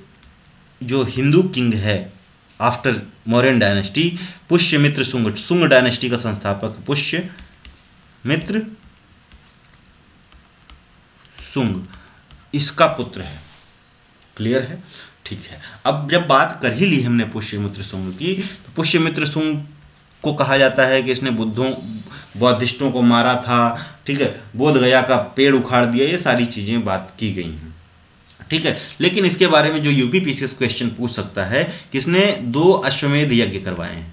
जो हिंदू किंग है after Mauryan dynasty, Pushyamitra Shunga, Shunga dynasty का संस्थापक पुष्यमित्र शुंग, इसका पुत्र है। क्लियर है? ठीक है। अब जब बात कर ही ली हमने पुष्यमित्र शुंग की, तो पुष्यमित्र शुंग को कहा जाता है कि इसने बौद्धिस्टों को मारा था, ठीक है, बोध गया का पेड़ उखाड़ दिया, ये सारी चीजें बात की गई हैं, ठीक है। लेकिन इसके बारे में जो यूपीपीसीएस क्वेश्चन पूछ सकता है, किसने 2 अश्वमेध यज्ञ करवाए हैं?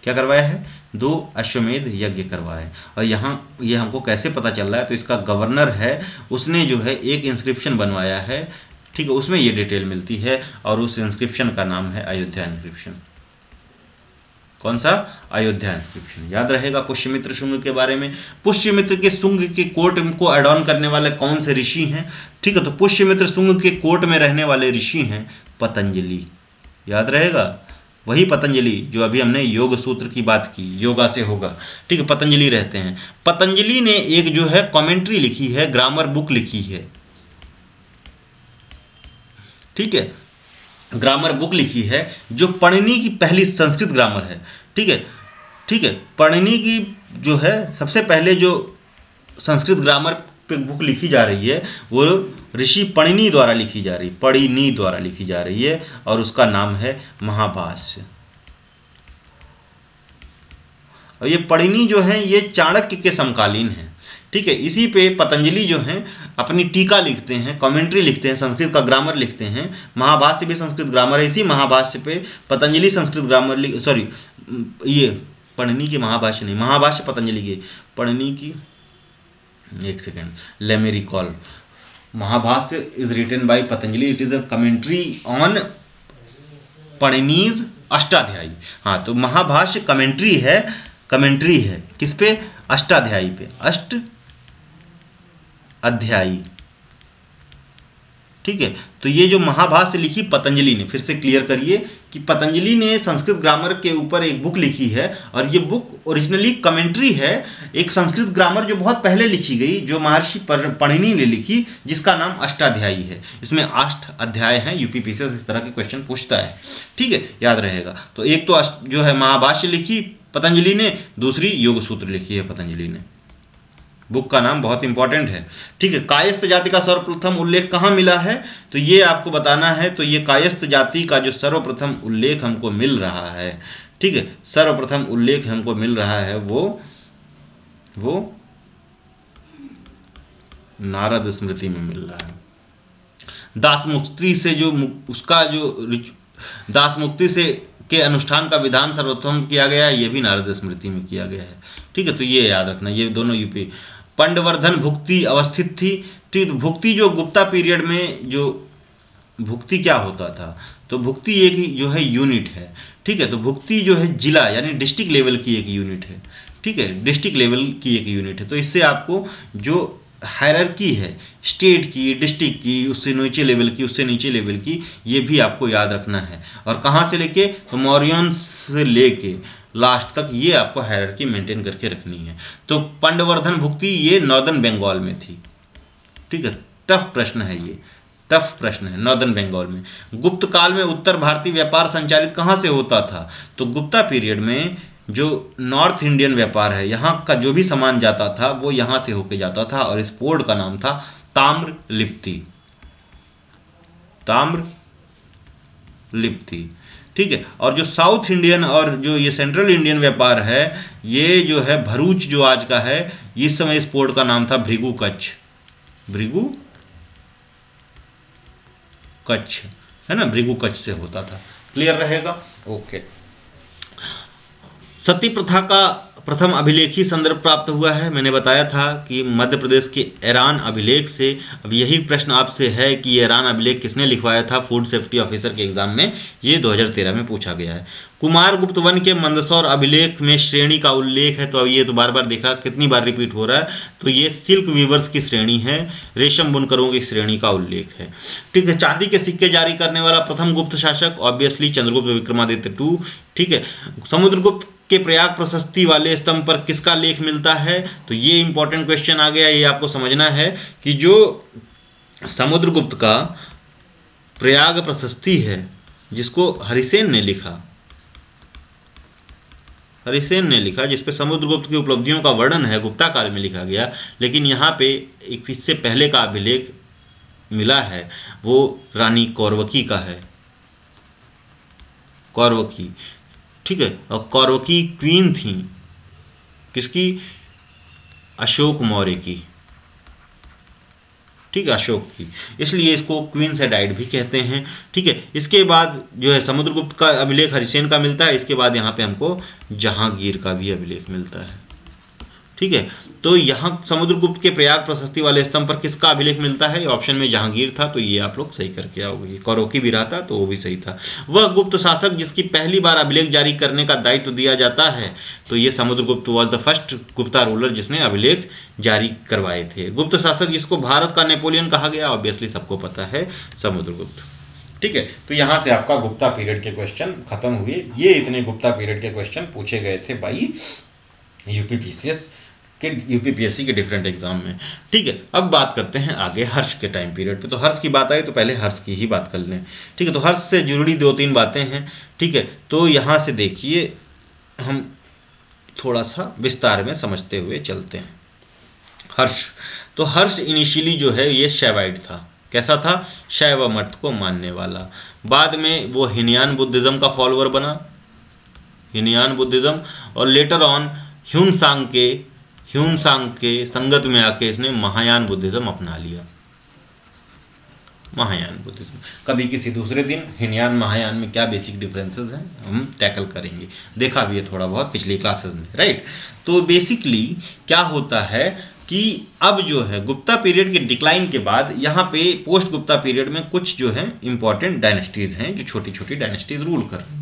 क्या करवाया है? 2 अश्वमेध यज्ञ करवाए। और यहाँ ये हमको कैसे पता चल रहा है? तो इसका गवर्नर है, उसने जो है एक इंस्क्रिप्शन बनवाया है, ठीक है, उसमें ये डिटेल मिलती है, और उस इंस्क्रिप्शन का नाम है अयोध्या इंस्क्रिप्शन। कौन सा? अयोध्या इंस्क्रिप्शन। याद रहेगा पुष्यमित्र शुंग के बारे में। पुष्यमित्र के शुंग के कोर्ट को अडॉन करने वाले कौन से ऋषि हैं? ठीक है, तो पुष्यमित्र शुंग के कोर्ट में रहने वाले ऋषि हैं पतंजलि। याद रहेगा, वही पतंजलि जो अभी हमने योग सूत्र की बात की, योगा से होगा, ठीक है, पतंजलि रहते हैं। पतंजलि ने एक जो है कमेंट्री लिखी है, ग्रामर बुक लिखी है, ठीक है, ग्रामर बुक लिखी है, जो पणिनि की पहली संस्कृत ग्रामर है, ठीक है, ठीक है। पणिनि की जो है सबसे पहले जो संस्कृत ग्रामर पे बुक लिखी जा रही है, वो ऋषि पणिनि द्वारा लिखी जा रही है, पणिनि द्वारा लिखी जा रही है, और उसका नाम है महाभाष्य। और ये पणिनि जो है ये चाणक्य के समकालीन है, ठीक है। इसी पे पतंजलि जो हैं अपनी टीका लिखते हैं, कमेंट्री लिखते हैं, संस्कृत का ग्रामर लिखते हैं। महाभाष्य भी संस्कृत ग्रामर है, इसी महाभाष्य पे पतंजलि संस्कृत ग्रामर सॉरी, ये पणिनि की महाभाष्य नहीं, महाभाष्य पतंजलि की, पणिनि की, एक second, let me recall. Mahabhashya is written by Patanjali, it is a commentary on Panini's Ashtadhyayi. हाँ, तो महाभाष्य कमेंट्री है, कमेंट्री है किस पे? अष्टाध्यायी पे, अष्ट अध्यायी, ठीक है। तो ये जो महाभाष्य लिखी पतंजलि ने, फिर से क्लियर करिए कि पतंजलि ने संस्कृत ग्रामर के ऊपर एक बुक लिखी है, और ये बुक ओरिजिनली कमेंट्री है एक संस्कृत ग्रामर जो बहुत पहले लिखी गई, जो महर्षि पणिनि ने लिखी, जिसका नाम अष्टाध्यायी है। इसमें 8 अध्याय हैं। यूपीपीसीएस इस तरह के क्वेश्चन पूछता है, ठीक है, याद रहेगा। तो एक तो जो है महाभाष्य लिखी पतंजलि ने, दूसरी योग सूत्र लिखी है पतंजलि ने। बुक का नाम बहुत इंपॉर्टेंट है, ठीक है। कायस्थ जाति का सर्वप्रथम उल्लेख कहाँ मिला है? तो ये आपको बताना है। तो ये कायस्थ जाति का जो सर्वप्रथम उल्लेख हमको मिल रहा है, ठीक है, सर्वप्रथम उल्लेख हमको मिल रहा है, वो नारद स्मृति में मिल रहा है। दासमुक्ति से जो उसका जो दासमुक्ति से के अनुष्ठान का विधान सर्वप्रथम किया गया है, ये भी नारद स्मृति में किया गया है, ठीक है। तो ये याद रखना, ये दोनों यूपी। पंडवर्धन भुक्ति अवस्थित थी, ठीक। भुक्ति जो गुप्ता पीरियड में जो भुक्ति क्या होता था? तो भुक्ति एक जो है यूनिट है, ठीक है। तो भुक्ति जो है जिला यानी डिस्ट्रिक्ट लेवल की एक यूनिट है, ठीक है, डिस्ट्रिक्ट लेवल की एक यूनिट है। तो इससे आपको जो हायरार्की है स्टेट की, डिस्ट्रिक्ट की, उससे नीचे लेवल की, उससे नीचे लेवल की, ये भी आपको याद रखना है। और कहाँ से लेके? तो मौर्यन से लेके लास्ट तक ये आपको हायरार्की मेंटेन करके रखनी है। तो पंडवर्धन भुक्ति ये नॉर्दर्न बंगाल में थी, ठीक है। टफ प्रश्न है ये, टफ प्रश्न है, नॉर्दर्न बंगाल में। गुप्त काल में उत्तर भारतीय व्यापार संचालित कहाँ से होता था? तो गुप्ता पीरियड में जो नॉर्थ इंडियन व्यापार है, यहाँ का जो भी सामान जाता था वो यहाँ से होके जाता था, और इस पोर्ट का नाम था ताम्रलिप्ति, ताम्रलिप्ति, ठीक है। और जो साउथ इंडियन और जो ये सेंट्रल इंडियन व्यापार है, ये जो है भरूच जो आज का है, इस समय इस पोर्ट का नाम था भृगु कच्छ, भृगु कच्छ, है ना, भृगु कच्छ से होता था। क्लियर रहेगा? ओके। सती प्रथा का प्रथम अभिलेखी संदर्भ प्राप्त हुआ है। मैंने बताया था कि मध्य प्रदेश के ईरान अभिलेख से। अब यही प्रश्न आपसे है कि ये ईरान अभिलेख किसने लिखवाया था फूड सेफ्टी ऑफिसर के एग्जाम में, ये 2013 में पूछा गया है। कुमार गुप्त वन के मंदसौर अभिलेख में श्रेणी का उल्लेख है, तो अब ये तो बार बार देखा कितनी बार रिपीट हो रहा है, तो ये सिल्क वीवर्स की श्रेणी है, रेशम बुनकरों की श्रेणी का उल्लेख है। ठीक है, चांदी के सिक्के जारी करने वाला प्रथम गुप्त शासक ऑब्वियसली चंद्रगुप्त विक्रमादित्य टू। ठीक है, समुद्रगुप्त के प्रयाग प्रशस्ति वाले स्तंभ पर किसका लेख मिलता है, तो ये इंपॉर्टेंट क्वेश्चन आ गया। ये आपको समझना है कि जो समुद्रगुप्त का प्रयाग प्रशस्ति है जिसको हरिसेन ने लिखा, हरिसेन ने लिखा, जिसपे समुद्रगुप्त की उपलब्धियों का वर्णन है, गुप्ता काल में लिखा गया, लेकिन यहाँ पे एक इससे पहले का अभिलेख मिला है, वो रानी कौरवकी का है, कौरवकी। ठीक है, और कौरवकी क्वीन थी किसकी, अशोक मौर्य की। ठीक है, अशोक की, इसलिए इसको क्वीन से डाइड भी कहते हैं। ठीक है, इसके बाद जो है समुद्रगुप्त का अभिलेख हरिसेन का मिलता है, इसके बाद यहाँ पे हमको जहांगीर का भी अभिलेख मिलता है। ठीक है, तो यहाँ समुद्रगुप्त के प्रयाग प्रशस्ति वाले स्तंभ पर किसका अभिलेख मिलता है, ऑप्शन में जहांगीर था, तो ये आप लोग सही करके आओगे। कौरवकी भी रहा था तो वो भी सही था। वह गुप्त शासक जिसकी पहली बार अभिलेख जारी करने का दायित्व दिया जाता है, तो ये Samudragupta was the first Gupta ruler जिसने अभिलेख जारी करवाए थे। गुप्त शासक जिसको भारत का नेपोलियन कहा गया, ऑब्वियसली सबको पता है, समुद्रगुप्त। ठीक है, तो यहाँ से आपका गुप्ता पीरियड के क्वेश्चन खत्म हुए। ये इतने गुप्ता पीरियड के क्वेश्चन पूछे गए थे भाई यूपीपीसीएस के, यूपीपीएससी के डिफरेंट एग्जाम में। ठीक है, अब बात करते हैं आगे हर्ष के टाइम पीरियड पे। तो हर्ष की बात आई तो पहले हर्ष की ही बात कर लें। ठीक है, तो हर्ष से जुड़ी 2-3 बातें हैं। ठीक है, तो यहाँ से देखिए हम थोड़ा सा विस्तार में समझते हुए चलते हैं। हर्ष, तो हर्ष इनिशियली जो है ये शैवाइट था। कैसा था, शैव मत को मानने वाला। बाद में वो हिनयान बुद्धिज्म का फॉलोअर बना, हिनयान बुद्धिज्म, और लेटर ऑन ह्यून-सांग के संगत में आके इसने महायान बुद्धिज्म अपना लिया। महायान बुद्धिज्म कभी किसी दूसरे दिन हिनयान महायान में क्या बेसिक डिफरेंसेस हैं हम टैकल करेंगे, देखा भी है थोड़ा बहुत पिछली क्लासेस में, राइट। तो बेसिकली क्या होता है कि अब जो है गुप्ता पीरियड के डिक्लाइन के बाद यहाँ पे पोस्ट गुप्ता पीरियड में कुछ जो है इंपॉर्टेंट डायनेस्टीज हैं जो छोटी छोटी डायनेस्टीज रूल कर रही हैं।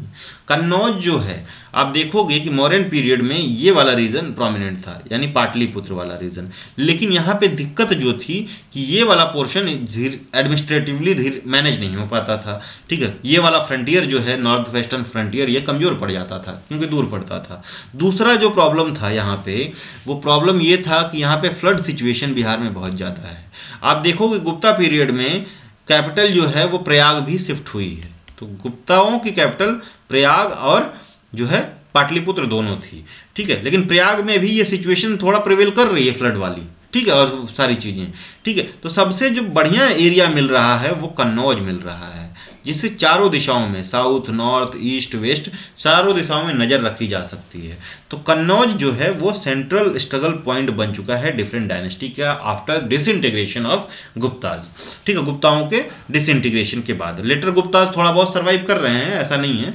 कन्नौज जो है आप देखोगे कि मौर्यन पीरियड में ये वाला रीजन प्रोमिनेंट था, यानी पाटलिपुत्र वाला रीजन, लेकिन यहाँ पे दिक्कत जो थी कि ये वाला पोर्शन एडमिनिस्ट्रेटिवली मैनेज नहीं हो पाता था। ठीक है, ये वाला फ्रंटियर जो है नॉर्थ वेस्टर्न फ्रंटियर ये कमजोर पड़ जाता था क्योंकि दूर पड़ता था। दूसरा जो प्रॉब्लम था यहाँ पे, वो प्रॉब्लम ये था कि यहाँ पे फ्लड सिचुएशन बिहार में बहुत ज़्यादा है। आप देखोगे गुप्ता पीरियड में कैपिटल जो है वो प्रयाग भी शिफ्ट हुई है, तो गुप्ताओं की कैपिटल प्रयाग और जो है पाटलिपुत्र दोनों थी। ठीक है, लेकिन प्रयाग में भी ये सिचुएशन थोड़ा प्रिवेल कर रही है फ्लड वाली। ठीक है, और सारी चीज़ें। ठीक है, तो सबसे जो बढ़िया एरिया मिल रहा है वो कन्नौज मिल रहा है, जिससे चारों दिशाओं में साउथ नॉर्थ ईस्ट वेस्ट चारों दिशाओं में नज़र रखी जा सकती है। तो कन्नौज जो है वो सेंट्रल स्ट्रगल पॉइंट बन चुका है डिफरेंट डायनेस्टी का आफ्टर डिसइंटीग्रेशन ऑफ गुप्ताज। ठीक है, गुप्ताओं के डिसइंटीग्रेशन के बाद लेटर गुप्ताज थोड़ा बहुत सर्वाइव कर रहे हैं, ऐसा नहीं है।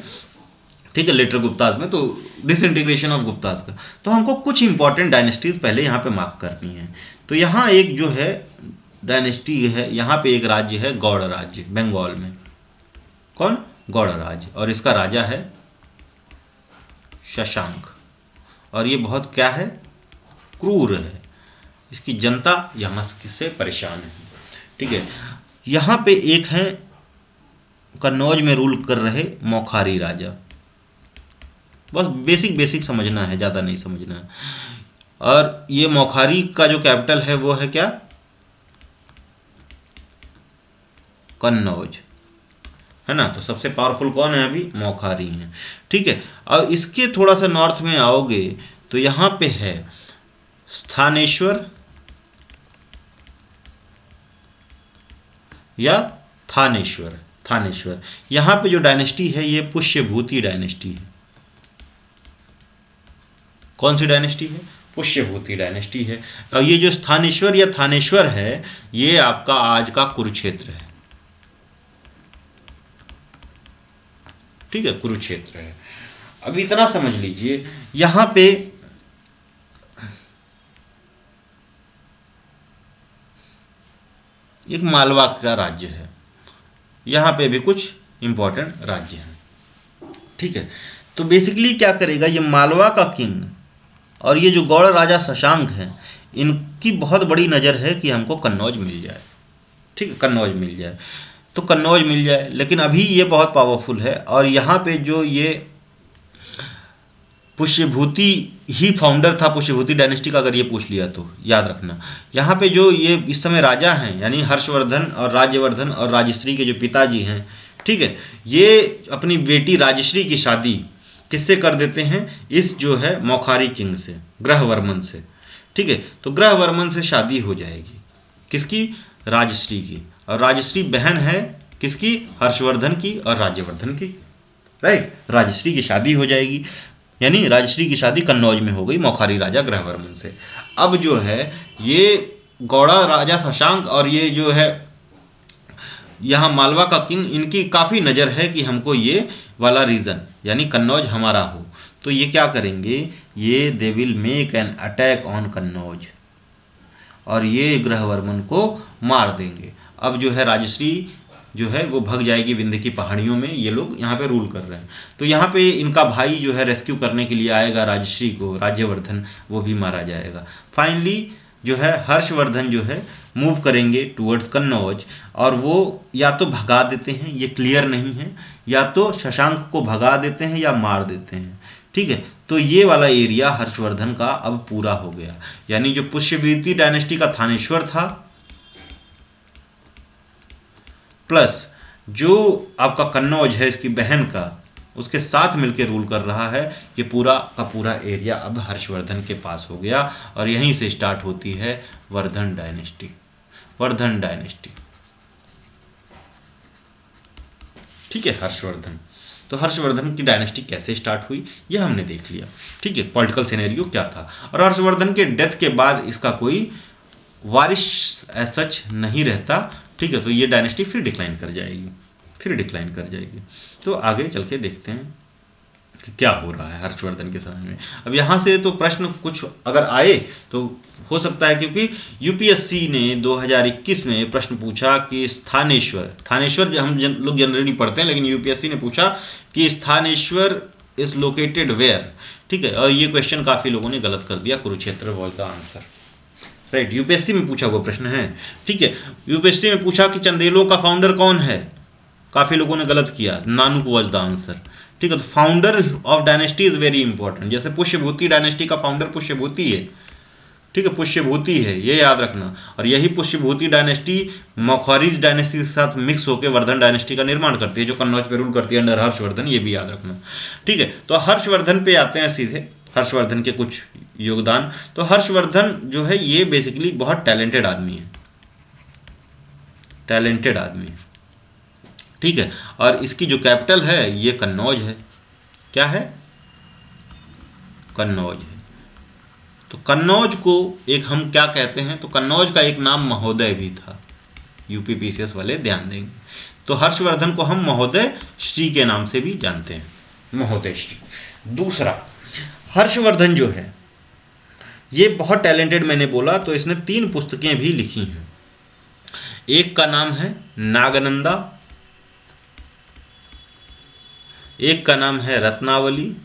ठीक है, लेटर गुप्ताज में तो डिसइंटीग्रेशन ऑफ गुप्ताज का, तो हमको कुछ इंपॉर्टेंट डायनेस्टीज पहले यहाँ पे मार्क करनी है। तो यहाँ एक जो है डायनेस्टी है, यहाँ पे एक राज्य है गौड़ राज्य बंगाल में। कौन, गौड़ राज्य, और इसका राजा है शशांक, और ये बहुत क्या है, क्रूर है। इसकी जनता यहाँ से परेशान है। ठीक है, यहाँ पे एक है कन्नौज में रूल कर रहे मौखारी राजा, बस बेसिक समझना है, ज़्यादा नहीं समझना है। और ये मौखारी का जो कैपिटल है वो है क्या, कन्नौज, है ना। तो सबसे पावरफुल कौन है अभी, मौखारी है। ठीक है, अब इसके थोड़ा सा नॉर्थ में आओगे तो यहाँ पे है स्थानेश्वर या थानेश्वर। थानेश्वर यहाँ पे जो डायनेस्टी है ये पुष्यभूति डायनेस्टी है। कौन सी डायनेस्टी है, पुष्यभूति डायनेस्टी है। और ये जो स्थानेश्वर या थानेश्वर है ये आपका आज का कुरुक्षेत्र है। ठीक है, कुरुक्षेत्र है। अब इतना समझ लीजिए, यहाँ पे एक मालवा का राज्य है, यहाँ पे भी कुछ इंपॉर्टेंट राज्य हैं, ठीक है। तो बेसिकली क्या करेगा ये मालवा का किंग और ये जो गौड़ राजा शशांक हैं, इनकी बहुत बड़ी नज़र है कि हमको कन्नौज मिल जाए, ठीक है, कन्नौज मिल जाए, तो कन्नौज मिल जाए। लेकिन अभी ये बहुत पावरफुल है, और यहाँ पे जो ये पुष्यभूति ही फाउंडर था पुष्यभूति डायनेस्टी का, अगर ये पूछ लिया तो याद रखना। यहाँ पे जो ये इस समय राजा हैं, यानी हर्षवर्धन और राज्यवर्धन और राजश्री के जो पिताजी हैं, ठीक है, ये अपनी बेटी राजश्री की शादी किससे कर देते हैं, इस जो है मौखारी किंग से, ग्रहवर्मन से, ठीक है। तो ग्रहवर्मन से शादी हो जाएगी, किसकी, राजश्री की, और राजश्री बहन है किसकी, हर्षवर्धन की और राज्यवर्धन की, राइट। राजश्री की शादी हो जाएगी, यानी राजश्री की शादी कन्नौज में हो गई मौखारी राजा ग्रहवर्मन से। अब जो है ये गौड़ा राजा शशांक और ये जो है यहाँ मालवा का किंग, इनकी काफ़ी नज़र है कि हमको ये वाला रीजन यानी कन्नौज हमारा हो। तो ये क्या करेंगे, ये they will make an attack on Kannauj, और ये ग्रहवर्मन को मार देंगे। अब जो है राजश्री जो है वो भग जाएगी विंध्य की पहाड़ियों में, ये लोग यहाँ पे रूल कर रहे हैं। तो यहाँ पे इनका भाई जो है रेस्क्यू करने के लिए आएगा राजश्री को, राज्यवर्धन, वो भी मारा जाएगा। फाइनली जो है हर्षवर्धन जो है मूव करेंगे टूवर्ड्स कन्नौज, और वो या तो भगा देते हैं, ये क्लियर नहीं है, या तो शशांक को भगा देते हैं या मार देते हैं, ठीक है। तो ये वाला एरिया हर्षवर्धन का अब पूरा हो गया, यानी जो पुष्यभूति डायनेस्टी का थानेश्वर था प्लस जो आपका कन्नौज है इसकी बहन का, उसके साथ मिलकर रूल कर रहा है, ये पूरा का पूरा एरिया अब हर्षवर्धन के पास हो गया। और यहीं से स्टार्ट होती है वर्धन डायनेस्टी, वर्धन डायनेस्टी, ठीक है, हर्षवर्धन। तो हर्षवर्धन की डायनेस्टी कैसे स्टार्ट हुई ये हमने देख लिया, ठीक है, पॉलिटिकल सिनेरियो क्या था। और हर्षवर्धन के डेथ के बाद इसका कोई वारिस सच नहीं रहता, ठीक है। तो ये डायनेस्टी फिर डिक्लाइन कर जाएगी, फिर डिक्लाइन कर जाएगी। तो आगे चल के देखते हैं कि क्या हो रहा है हर्षवर्धन के समय में। अब यहाँ से तो प्रश्न कुछ अगर आए तो हो सकता है, क्योंकि यूपीएससी ने 2021 में प्रश्न पूछा कि स्थानेश्वर, थानेश्वर हम लोग जनरली पढ़ते हैं, लेकिन यूपीएससी ने पूछा कि स्थानेश्वर इज लोकेटेड वेयर, ठीक है। और ये क्वेश्चन काफ़ी लोगों ने गलत कर दिया, Kurukshetra was the answer, right. UPSC में पूछा हुआ प्रश्न है, ठीक है। यूपीएससी में पूछा कि चंदेलों का फाउंडर कौन है, काफ़ी लोगों ने गलत किया, नानुक वॉज द आंसर, ठीक है। तो founder of dynasty is very important, जैसे पुष्यभूति डायनेस्टी का फाउंडर पुष्यभूति है, ठीक है, पुष्यभूति है, ये याद रखना। और यही पुष्यभूति डायनेस्टी मौखरीज डायनेस्टी के साथ मिक्स होकर वर्धन डायनेस्टी का निर्माण करती है, जो कन्नौज पे रूल करती है अंडर हर्षवर्धन, ये भी याद रखना, ठीक है। तो हर्षवर्धन पे आते हैं सीधे, हर्षवर्धन के कुछ योगदान। तो हर्षवर्धन जो है ये बेसिकली बहुत टैलेंटेड आदमी है, टैलेंटेड आदमी है, ठीक है। और इसकी जो कैपिटल है ये कन्नौज है, क्या है, कन्नौज है। तो कन्नौज को एक हम क्या कहते हैं, तो कन्नौज का एक नाम महोदय भी था, यूपीपीसीएस वाले ध्यान देंगे। तो हर्षवर्धन को हम महोदय श्री के नाम से भी जानते हैं, महोदय श्री। दूसरा, हर्षवर्धन जो है ये बहुत टैलेंटेड, मैंने बोला, तो इसने 3 पुस्तकें भी लिखी हैं। एक का नाम है नागनंदा, एक का नाम है रत्नावली,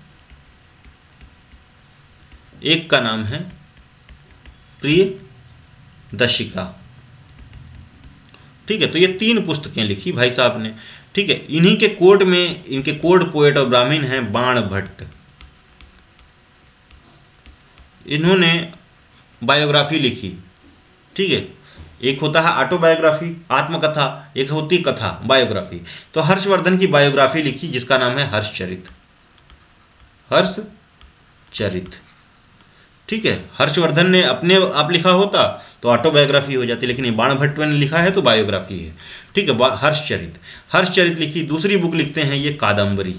एक का नाम है प्रिय दशिका, ठीक है। तो ये 3 पुस्तकें लिखी भाई साहब ने, ठीक है। इन्हीं के कोर्ट में इनके कोर्ट पोएट और ब्राह्मण हैं बाण भट्ट, इन्होंने बायोग्राफी लिखी, ठीक है। एक होता है ऑटोबायोग्राफी, आत्मकथा, एक होती कथा, बायोग्राफी। तो हर्षवर्धन की बायोग्राफी लिखी जिसका नाम है हर्षचरित, हर्षचरित, ठीक है। हर्षवर्धन ने अपने आप लिखा होता तो ऑटोबायोग्राफी हो जाती, लेकिन ये बाण भट्ट ने लिखा है तो बायोग्राफी है, ठीक है। हर्षचरित, हर्षचरित लिखी। दूसरी बुक लिखते हैं ये कादम्बरी,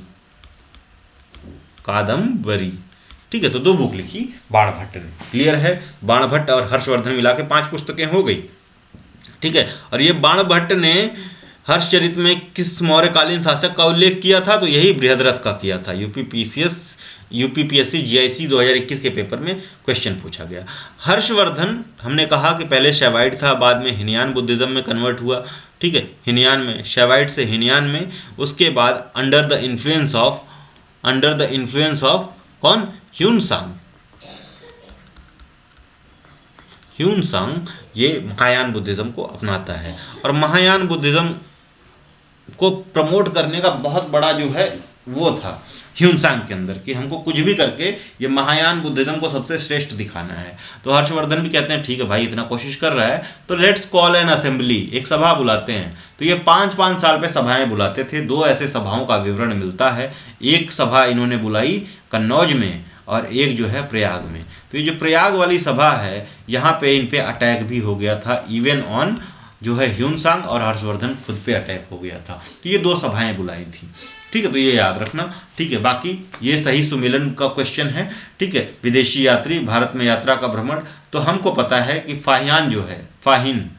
कादम्बरी, ठीक है। तो 2 बुक लिखी बाण भट्ट ने, क्लियर है। बाण भट्ट और हर्षवर्धन मिला के 5 पुस्तकें हो गई, ठीक है। और ये बाण भट्ट ने हर्षचरित में किस मौर्यकालीन शासक का उल्लेख किया था? तो यही बृहद्रथ का किया था। यूपीपीएससी जीआईसी 2021 के पेपर में क्वेश्चन पूछा गया। हर्षवर्धन हमने कहा कि पहले शैवाइट था, बाद में हिनयान बुद्धिज्म में कन्वर्ट हुआ। ठीक है, हिनयान में, शैवाइट से हिनयान में, उसके बाद अंडर द इन्फ्लुएंस ऑफ कौन? ह्यून-सांग ये महायान बुद्धिज्म को अपनाता है, और महायान बुद्धिज्म को प्रमोट करने का बहुत बड़ा जो है वो था ह्यून-सांग के अंदर, कि हमको कुछ भी करके ये महायान बुद्धिज्म को सबसे श्रेष्ठ दिखाना है। तो हर्षवर्धन भी कहते हैं ठीक है भाई, इतना कोशिश कर रहा है तो लेट्स कॉल एन असेंबली, एक सभा बुलाते हैं। तो ये 5-5 साल पे सभाएं बुलाते थे। 2 ऐसे सभाओं का विवरण मिलता है। एक सभा इन्होंने बुलाई कन्नौज में और एक जो है प्रयाग में। तो ये जो प्रयाग वाली सभा है, यहाँ पे इन पे अटैक भी हो गया था, इवन ऑन जो है ह्यून-सांग, और हर्षवर्धन खुद पे अटैक हो गया था। तो ये 2 सभाएं बुलाई थी। ठीक है, तो ये याद रखना। ठीक है, बाकी ये सही सुमेलन का क्वेश्चन है। ठीक है, विदेशी यात्री, भारत में यात्रा का भ्रमण, तो हमको पता है कि फाहियान जो है, फाहिन,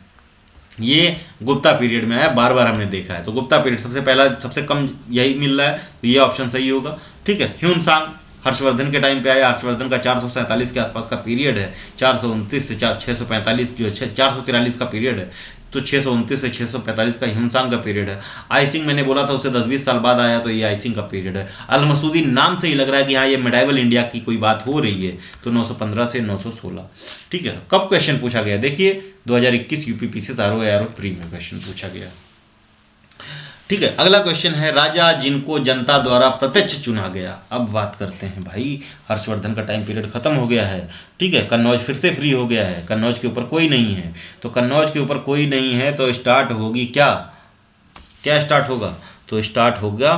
ये गुप्ता पीरियड में आया, बार बार हमने देखा है। तो गुप्ता पीरियड सबसे पहला, सबसे कम यही मिल रहा है, तो ये ऑप्शन सही होगा। ठीक है, ह्यून-सांग हर्षवर्धन के टाइम पे आया। हर्षवर्धन का 447 के आसपास का पीरियड है, 429 से 645 जो 443 का पीरियड है, तो 629 से 645 का ह्यून-सांग का पीरियड है। आइसिंग मैंने बोला था उससे 10-20 साल बाद आया, तो ये आइसिंग का पीरियड है। अल मसूदी नाम से ही लग रहा है कि हाँ ये मिडाइवल इंडिया की कोई बात हो रही है, तो 915 से 916। ठीक है, कब क्वेश्चन पूछा गया? देखिए 2021 यूपीपीसी आरओ प्री में क्वेश्चन पूछा गया। ठीक है, अगला क्वेश्चन है राजा जिनको जनता द्वारा प्रत्यक्ष चुना गया। अब बात करते हैं भाई, हर्षवर्धन का टाइम पीरियड खत्म हो गया है। ठीक है, कन्नौज फिर से फ्री हो गया है, कन्नौज के ऊपर कोई नहीं है। तो कन्नौज के ऊपर कोई नहीं है तो स्टार्ट होगी क्या स्टार्ट होगा? तो स्टार्ट होगा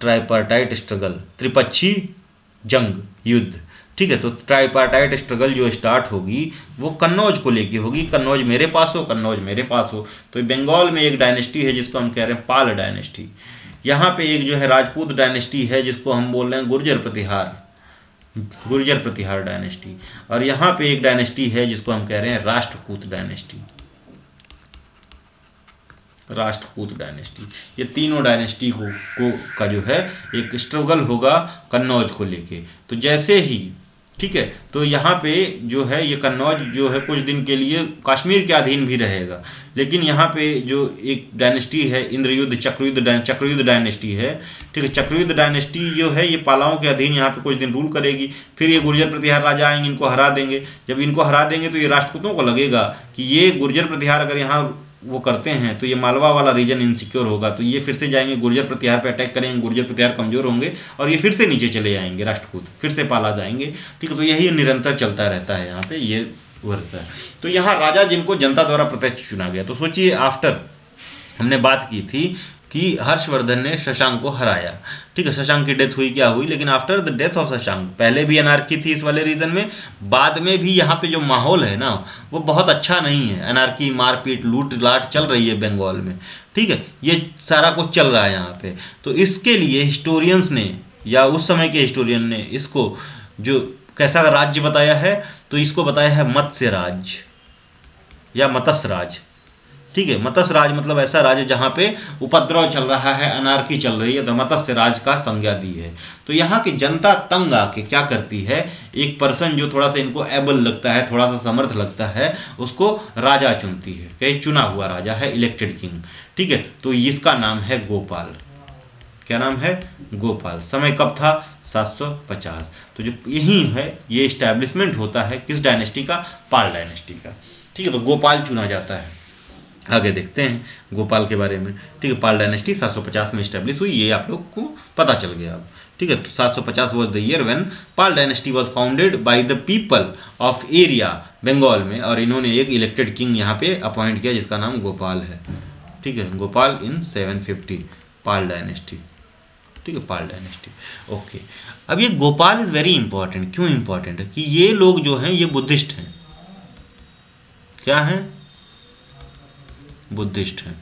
ट्राइपार्टाइट स्ट्रगल, त्रिपक्षी जंग, युद्ध। ठीक है, तो ट्राइपार्टाइट स्ट्रगल जो स्टार्ट होगी वो कन्नौज को लेके होगी। कन्नौज मेरे पास हो, कन्नौज मेरे पास हो। तो बंगाल में एक डायनेस्टी है जिसको हम कह रहे हैं पाल डायनेस्टी। यहाँ पे एक जो है राजपूत डायनेस्टी है जिसको हम बोल रहे हैं गुर्जर प्रतिहार डायनेस्टी। और यहाँ पे एक डायनेस्टी है जिसको हम कह रहे हैं राष्ट्रकूट डायनेस्टी। ये तीनों डायनेस्टी का जो है एक स्ट्रगल होगा कन्नौज को लेके। तो जैसे ही, ठीक है, तो यहाँ पे जो है ये कन्नौज जो है कुछ दिन के लिए कश्मीर के अधीन भी रहेगा, लेकिन यहाँ पे जो एक डायनेस्टी है इंद्रयुद्ध चक्रयुद्ध डायनेस्टी है। ठीक है, चक्रयुद्ध डायनेस्टी जो है ये पालाओं के अधीन यहाँ पे कुछ दिन रूल करेगी। फिर ये गुर्जर प्रतिहार राजा आएंगे, इनको हरा देंगे। जब इनको हरा देंगे तो ये राष्ट्रकूटों को लगेगा कि ये गुर्जर प्रतिहार अगर यहाँ वो करते हैं तो ये मालवा वाला रीजन इनसिक्योर होगा, तो ये फिर से जाएंगे गुर्जर प्रतिहार पे अटैक करेंगे, गुर्जर प्रतिहार कमजोर होंगे और ये फिर से नीचे चले जाएंगे, राष्ट्रकूट फिर से पाला जाएंगे। ठीक है, तो यही निरंतर चलता रहता है यहाँ पे, ये रहता है। तो यहाँ राजा जिनको जनता द्वारा प्रत्यक्ष चुना गया। तो सोचिए, आफ्टर हमने बात की थी कि हर्षवर्धन ने शशांक को हराया। ठीक है, शशांक की डेथ हुई, क्या हुई, लेकिन after the death of Shashank, पहले भी अनार्की थी इस वाले रीजन में, बाद में भी यहाँ पे जो माहौल है ना वो बहुत अच्छा नहीं है। अनार्की, मारपीट, लूट लाट चल रही है बंगाल में। ठीक है, ये सारा कुछ चल रहा है यहाँ पे। तो इसके लिए हिस्टोरियंस ने या उस समय के हिस्टोरियन ने इसको जो कैसा राज्य बताया है, तो इसको बताया है मत्स्य राज्य या मत्स्य राज। ठीक है, मत्स्य राज मतलब ऐसा राज्य जहाँ पे उपद्रव चल रहा है, अनार्की चल रही है, तो मत्स्य राज का संज्ञा दी है। तो यहाँ की जनता तंग आके क्या करती है, एक पर्सन जो थोड़ा सा इनको एबल लगता है, थोड़ा सा समर्थ लगता है, उसको राजा चुनती है, कहीं चुना हुआ राजा है, इलेक्टेड किंग। ठीक है, तो इसका नाम है गोपाल। क्या नाम है? गोपाल। समय कब था? 750। तो जो यही है, ये इस्टेब्लिशमेंट होता है किस डायनेस्टी का? पाल डायनेस्टी का। ठीक है, तो गोपाल चुना जाता है। आगे देखते हैं गोपाल के बारे में। ठीक है, पाल डायनेस्टी 750 में इस्टेब्लिश हुई, ये आप लोग को पता चल गया अब। ठीक है, तो 750 was the year when Pala dynasty was founded by the people of area Bengal में, और इन्होंने एक इलेक्टेड किंग यहाँ पे अपॉइंट किया जिसका नाम गोपाल है। ठीक है, गोपाल इन 750, पाल डायनेस्टी। ठीक है, पाल डायनेस्टी। ओके, अब ये गोपाल इज वेरी इंपॉर्टेंट। क्यों इंपॉर्टेंट है? कि ये लोग जो हैं ये बुद्धिस्ट हैं। क्या हैं? बुद्धिस्ट हैं।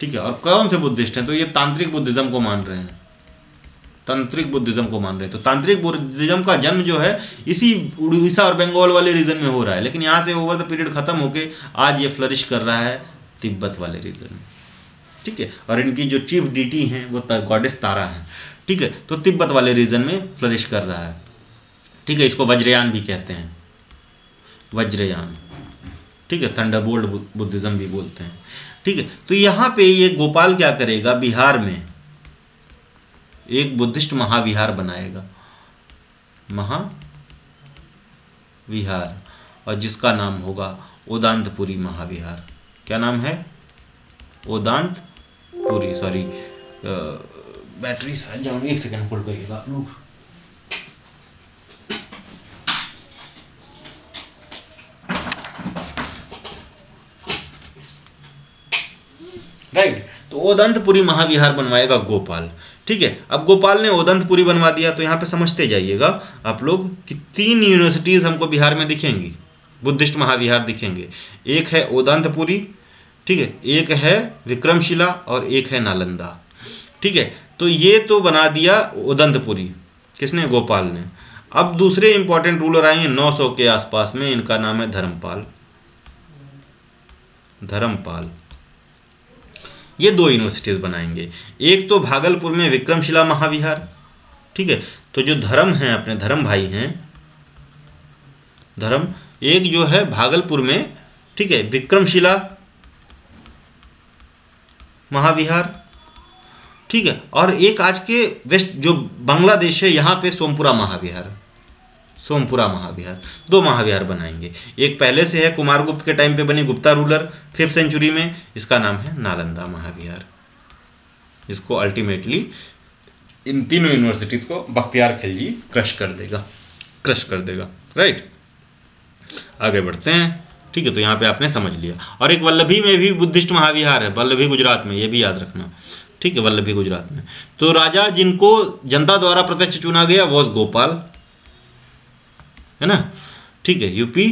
ठीक है, और कौन से बुद्धिस्ट हैं? तो ये तांत्रिक बुद्धिज्म को मान रहे हैं, तांत्रिक बुद्धिज्म को मान रहे हैं। तो तांत्रिक बुद्धिज्म का जन्म जो है इसी उड़ीसा और बंगाल वाले रीजन में हो रहा है, लेकिन यहाँ से ओवर द पीरियड खत्म होके आज ये फ्लरिश कर रहा है तिब्बत वाले रीजन में। ठीक है, और इनकी जो चीफ डीटी हैं वो गॉडेस तारा हैं। ठीक है, तो तिब्बत वाले रीजन में फ्लरिश कर रहा है। ठीक है, इसको वज्रयान भी कहते हैं, वज्रयान। ठीक है, थंडरबोल्ट बुद्धिज्म भी बोलते हैं। ठीक है, तो यहाँ पे ये गोपाल क्या करेगा, बिहार में एक बुद्धिस्ट महाविहार बनाएगा, महाविहार, और जिसका नाम होगा ओदांतपुरी महाविहार। क्या नाम है? ओदांतपुरी। सॉरी, बैटरी शायद जाऊंगी, 1 सेकंड होल्ड करिएगा आप लोग। राइट, तो ओदंतपुरी महाविहार बनवाएगा गोपाल। ठीक है, अब गोपाल ने ओदंतपुरी बनवा दिया, तो यहाँ पे समझते जाइएगा आप लोग कि 3 यूनिवर्सिटीज हमको बिहार में दिखेंगी, बुद्धिस्ट महाविहार दिखेंगे। एक है ओदंतपुरी, ठीक है, एक है विक्रमशिला और एक है नालंदा। ठीक है, तो ये तो बना दिया ओदंतपुरी, किसने? गोपाल ने। अब दूसरे इंपॉर्टेंट रूलर आएंगे 900 के आसपास में, इनका नाम है धर्मपाल। धर्मपाल ये 2 यूनिवर्सिटीज बनाएंगे। एक तो भागलपुर में विक्रमशिला महाविहार। ठीक है, तो जो धर्म हैं, अपने धर्म भाई हैं, धर्म, एक जो है भागलपुर में, ठीक है, विक्रमशिला महाविहार। ठीक है, और एक आज के वेस्ट जो बांग्लादेश है, यहाँ पे सोमपुरा महाविहार, सोमपुरा महाविहार। 2 महाविहार बनाएंगे। एक पहले से है, कुमारगुप्त के टाइम पे बनी, गुप्ता रूलर 5th सेंचुरी में, इसका नाम है नालंदा महाविहार। इसको अल्टीमेटली इन तीनों यूनिवर्सिटीज को बख्तियार खिलजी क्रश कर देगा। राइट, आगे बढ़ते हैं। ठीक है, तो यहाँ पे आपने समझ लिया। और एक वल्लभी में भी बुद्धिस्ट महाविहार है, वल्लभी गुजरात में, ये भी याद रखना। ठीक है, वल्लभी गुजरात में। तो राजा जिनको जनता द्वारा प्रत्यक्ष चुना गया वो गोपाल, है ना। ठीक है, यूपी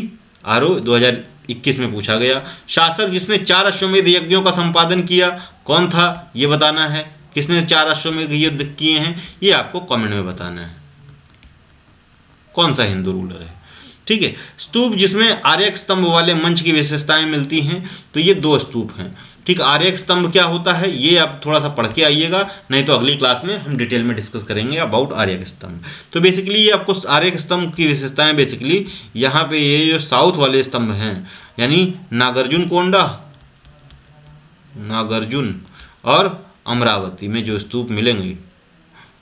आरओ 2021 में पूछा गया। शासक जिसने 4 अश्वमेध यज्ञों का संपादन किया कौन था, ये बताना है। किसने 4 अश्वमेध युद्ध किए हैं, ये आपको कमेंट में बताना है, कौन सा हिंदू रूलर है। ठीक है, स्तूप जिसमें आर्यक स्तंभ वाले मंच की विशेषताएं मिलती हैं, तो ये 2 स्तूप हैं। ठीक, आर्यक स्तंभ क्या होता है ये आप थोड़ा सा पढ़ के आइएगा, नहीं तो अगली क्लास में हम डिटेल में डिस्कस करेंगे अबाउट आर्यक स्तंभ। तो बेसिकली ये आपको आर्यक स्तंभ की विशेषताएं, बेसिकली यहाँ पे ये जो साउथ वाले स्तंभ हैं, यानी नागार्जुन कोंडा, नागार्जुन और अमरावती में जो स्तूप मिलेंगे,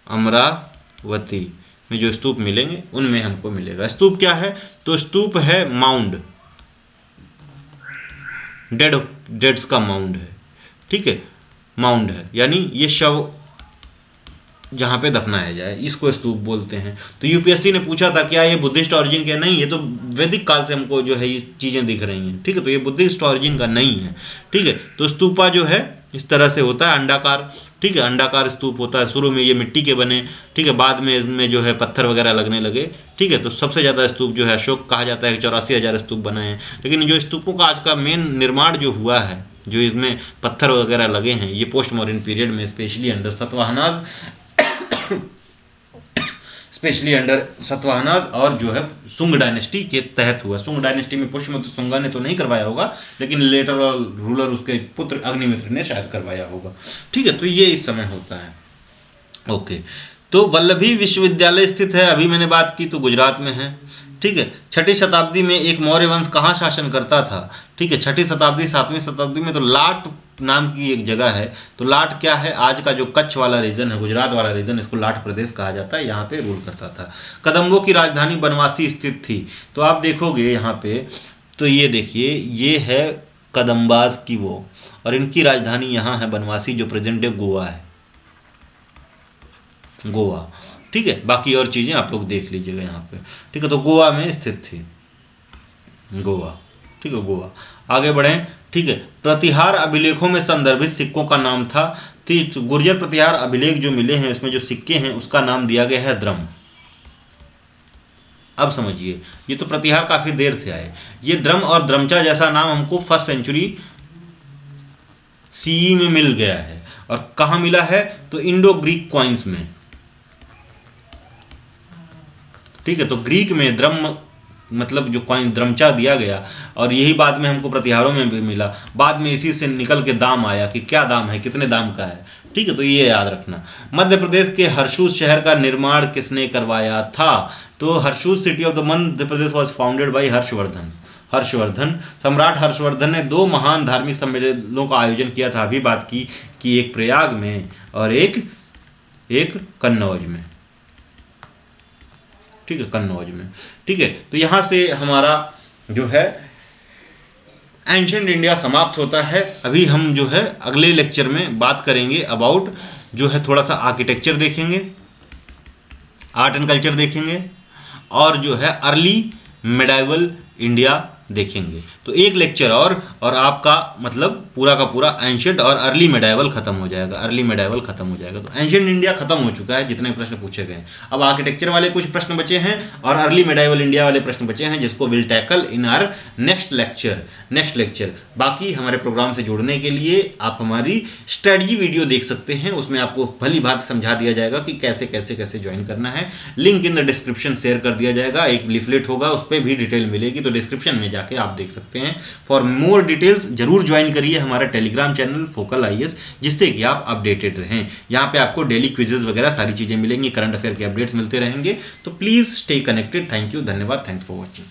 अमरावती में जो स्तूप मिलेंगे उनमें हमको मिलेगा। स्तूप क्या है, तो स्तूप है माउंड, डेड्स का माउंड है। ठीक है, माउंड है, यानी ये शव जहाँ पे दफनाया जाए, इसको स्तूप बोलते हैं। तो यूपीएससी ने पूछा था क्या ये बुद्धिस्ट ऑरिजिन का? नहीं, ये तो वैदिक काल से हमको जो है ये चीज़ें दिख रही हैं। ठीक है, तो ये बुद्धिस्ट ऑरिजिन का नहीं है। ठीक है, तो स्तूपा जो है इस तरह से होता है, अंडाकार। ठीक है, अंडाकार स्तूप होता है। शुरू में ये मिट्टी के बने, ठीक है, बाद में इसमें जो है पत्थर वगैरह लगने लगे। ठीक है, तो सबसे ज़्यादा स्तूप जो है अशोक कहा जाता है, 84,000 स्तूप बनाए हैं। लेकिन जो स्तूपों का आज का मेन निर्माण जो हुआ है, जो इसमें पत्थर वगैरह लगे हैं, ये पोस्ट मॉडर्न पीरियड में स्पेशली अंडर सतवाहनाज और जो है सुंग डायनेस्टी के तहत हुआ। सुंग डायनेस्टी में पुष्यमित्र सुंगा ने तो नहीं करवाया होगा, लेकिन लेटर रूलर उसके पुत्र अग्निमित्र ने शायद करवाया होगा। ठीक है, तो ये इस समय होता है। ओके, तो वल्लभी विश्वविद्यालय स्थित है, अभी मैंने बात की, तो गुजरात में है। ठीक है, 6ठी शताब्दी में एक मौर्य वंश कहाँ शासन करता था? ठीक है, 6ठी शताब्दी 7वीं शताब्दी में तो लाट नाम की एक जगह है। तो लाट क्या है? आज का जो कच्छ वाला रीजन है, गुजरात वाला रीजन, इसको लाट प्रदेश कहा जाता है, यहाँ पे रूल करता था। कदम्बों की राजधानी बनवासी स्थित थी। तो आप देखोगे यहाँ पे, तो ये देखिए, ये है कदम्बाज की वो, और इनकी राजधानी यहाँ है बनवासी, जो प्रेजेंट डे गोवा है, गोवा। ठीक है, बाकी और चीज़ें आप लोग देख लीजिएगा यहाँ पे। ठीक है, तो गोवा में स्थित थी, गोवा। ठीक है, गोवा। आगे बढ़ें। ठीक है, प्रतिहार अभिलेखों में संदर्भित सिक्कों का नाम था, गुर्जर प्रतिहार अभिलेख जो मिले हैं उसमें जो सिक्के हैं उसका नाम दिया गया है द्रम। अब समझिए, ये तो प्रतिहार काफी देर से आए। ये द्रम और द्रमचा जैसा नाम हमको 1st सेंचुरी सीई में मिल गया है। और कहाँ मिला है? तो इंडो ग्रीक कॉइन्स में। ठीक है, तो ग्रीक में द्रम मतलब जो कॉइन द्रमचा दिया गया, और यही बाद में हमको प्रतिहारों में भी मिला, बाद में इसी से निकल के दाम आया कि क्या दाम है, कितने दाम का है। ठीक है, तो ये याद रखना। मध्य प्रदेश के हर्षूल शहर का निर्माण किसने करवाया था? तो Harsud city of the Madhya Pradesh was founded by Harshvardhan. Harshvardhan, सम्राट हर्षवर्धन ने 2 महान धार्मिक सम्मेलनों का आयोजन किया था, अभी बात की कि एक प्रयाग में और एक कन्नौज में। ठीक है, कन्नौज में। ठीक है, तो यहाँ से हमारा जो है एंशिएंट इंडिया समाप्त होता है। अभी हम जो है अगले लेक्चर में बात करेंगे अबाउट जो है थोड़ा सा आर्किटेक्चर देखेंगे, आर्ट एंड कल्चर देखेंगे, और जो है अर्ली मेडाइवल इंडिया देखेंगे। तो एक लेक्चर और आपका मतलब पूरा का पूरा एंशिएंट और अर्ली मेडाइवल खत्म हो जाएगा, अर्ली मेडाइवल खत्म हो जाएगा। तो एंशिएंट इंडिया खत्म हो चुका है, जितने प्रश्न पूछे गए। अब आर्किटेक्चर वाले कुछ प्रश्न बचे हैं और अर्ली मेडाइवल इंडिया वाले प्रश्न बचे हैं, जिसको will tackle in our next lecture. बाकी हमारे प्रोग्राम से जुड़ने के लिए आप हमारी स्ट्रेटजी वीडियो देख सकते हैं, उसमें आपको भली भांति समझा दिया जाएगा कि कैसे कैसे कैसे ज्वाइन करना है। Link in the description share कर दिया जाएगा, एक लिफलेट होगा, उस पर भी डिटेल मिलेगी, तो डिस्क्रिप्शन में जाके आप देख सकते हैं। फॉर मोर डिटेल्स जरूर ज्वाइन करिए हमारा टेलीग्राम चैनल फोकल IAS, जिससे कि आप अपडेटेड रहें। यहाँ पे आपको डेली क्विजेज वगैरह सारी चीजें मिलेंगी, करंट अफेयर के अपडेट्स मिलते रहेंगे। तो please stay connected. Thank you, धन्यवाद, थैंक्स फॉर वॉचिंग।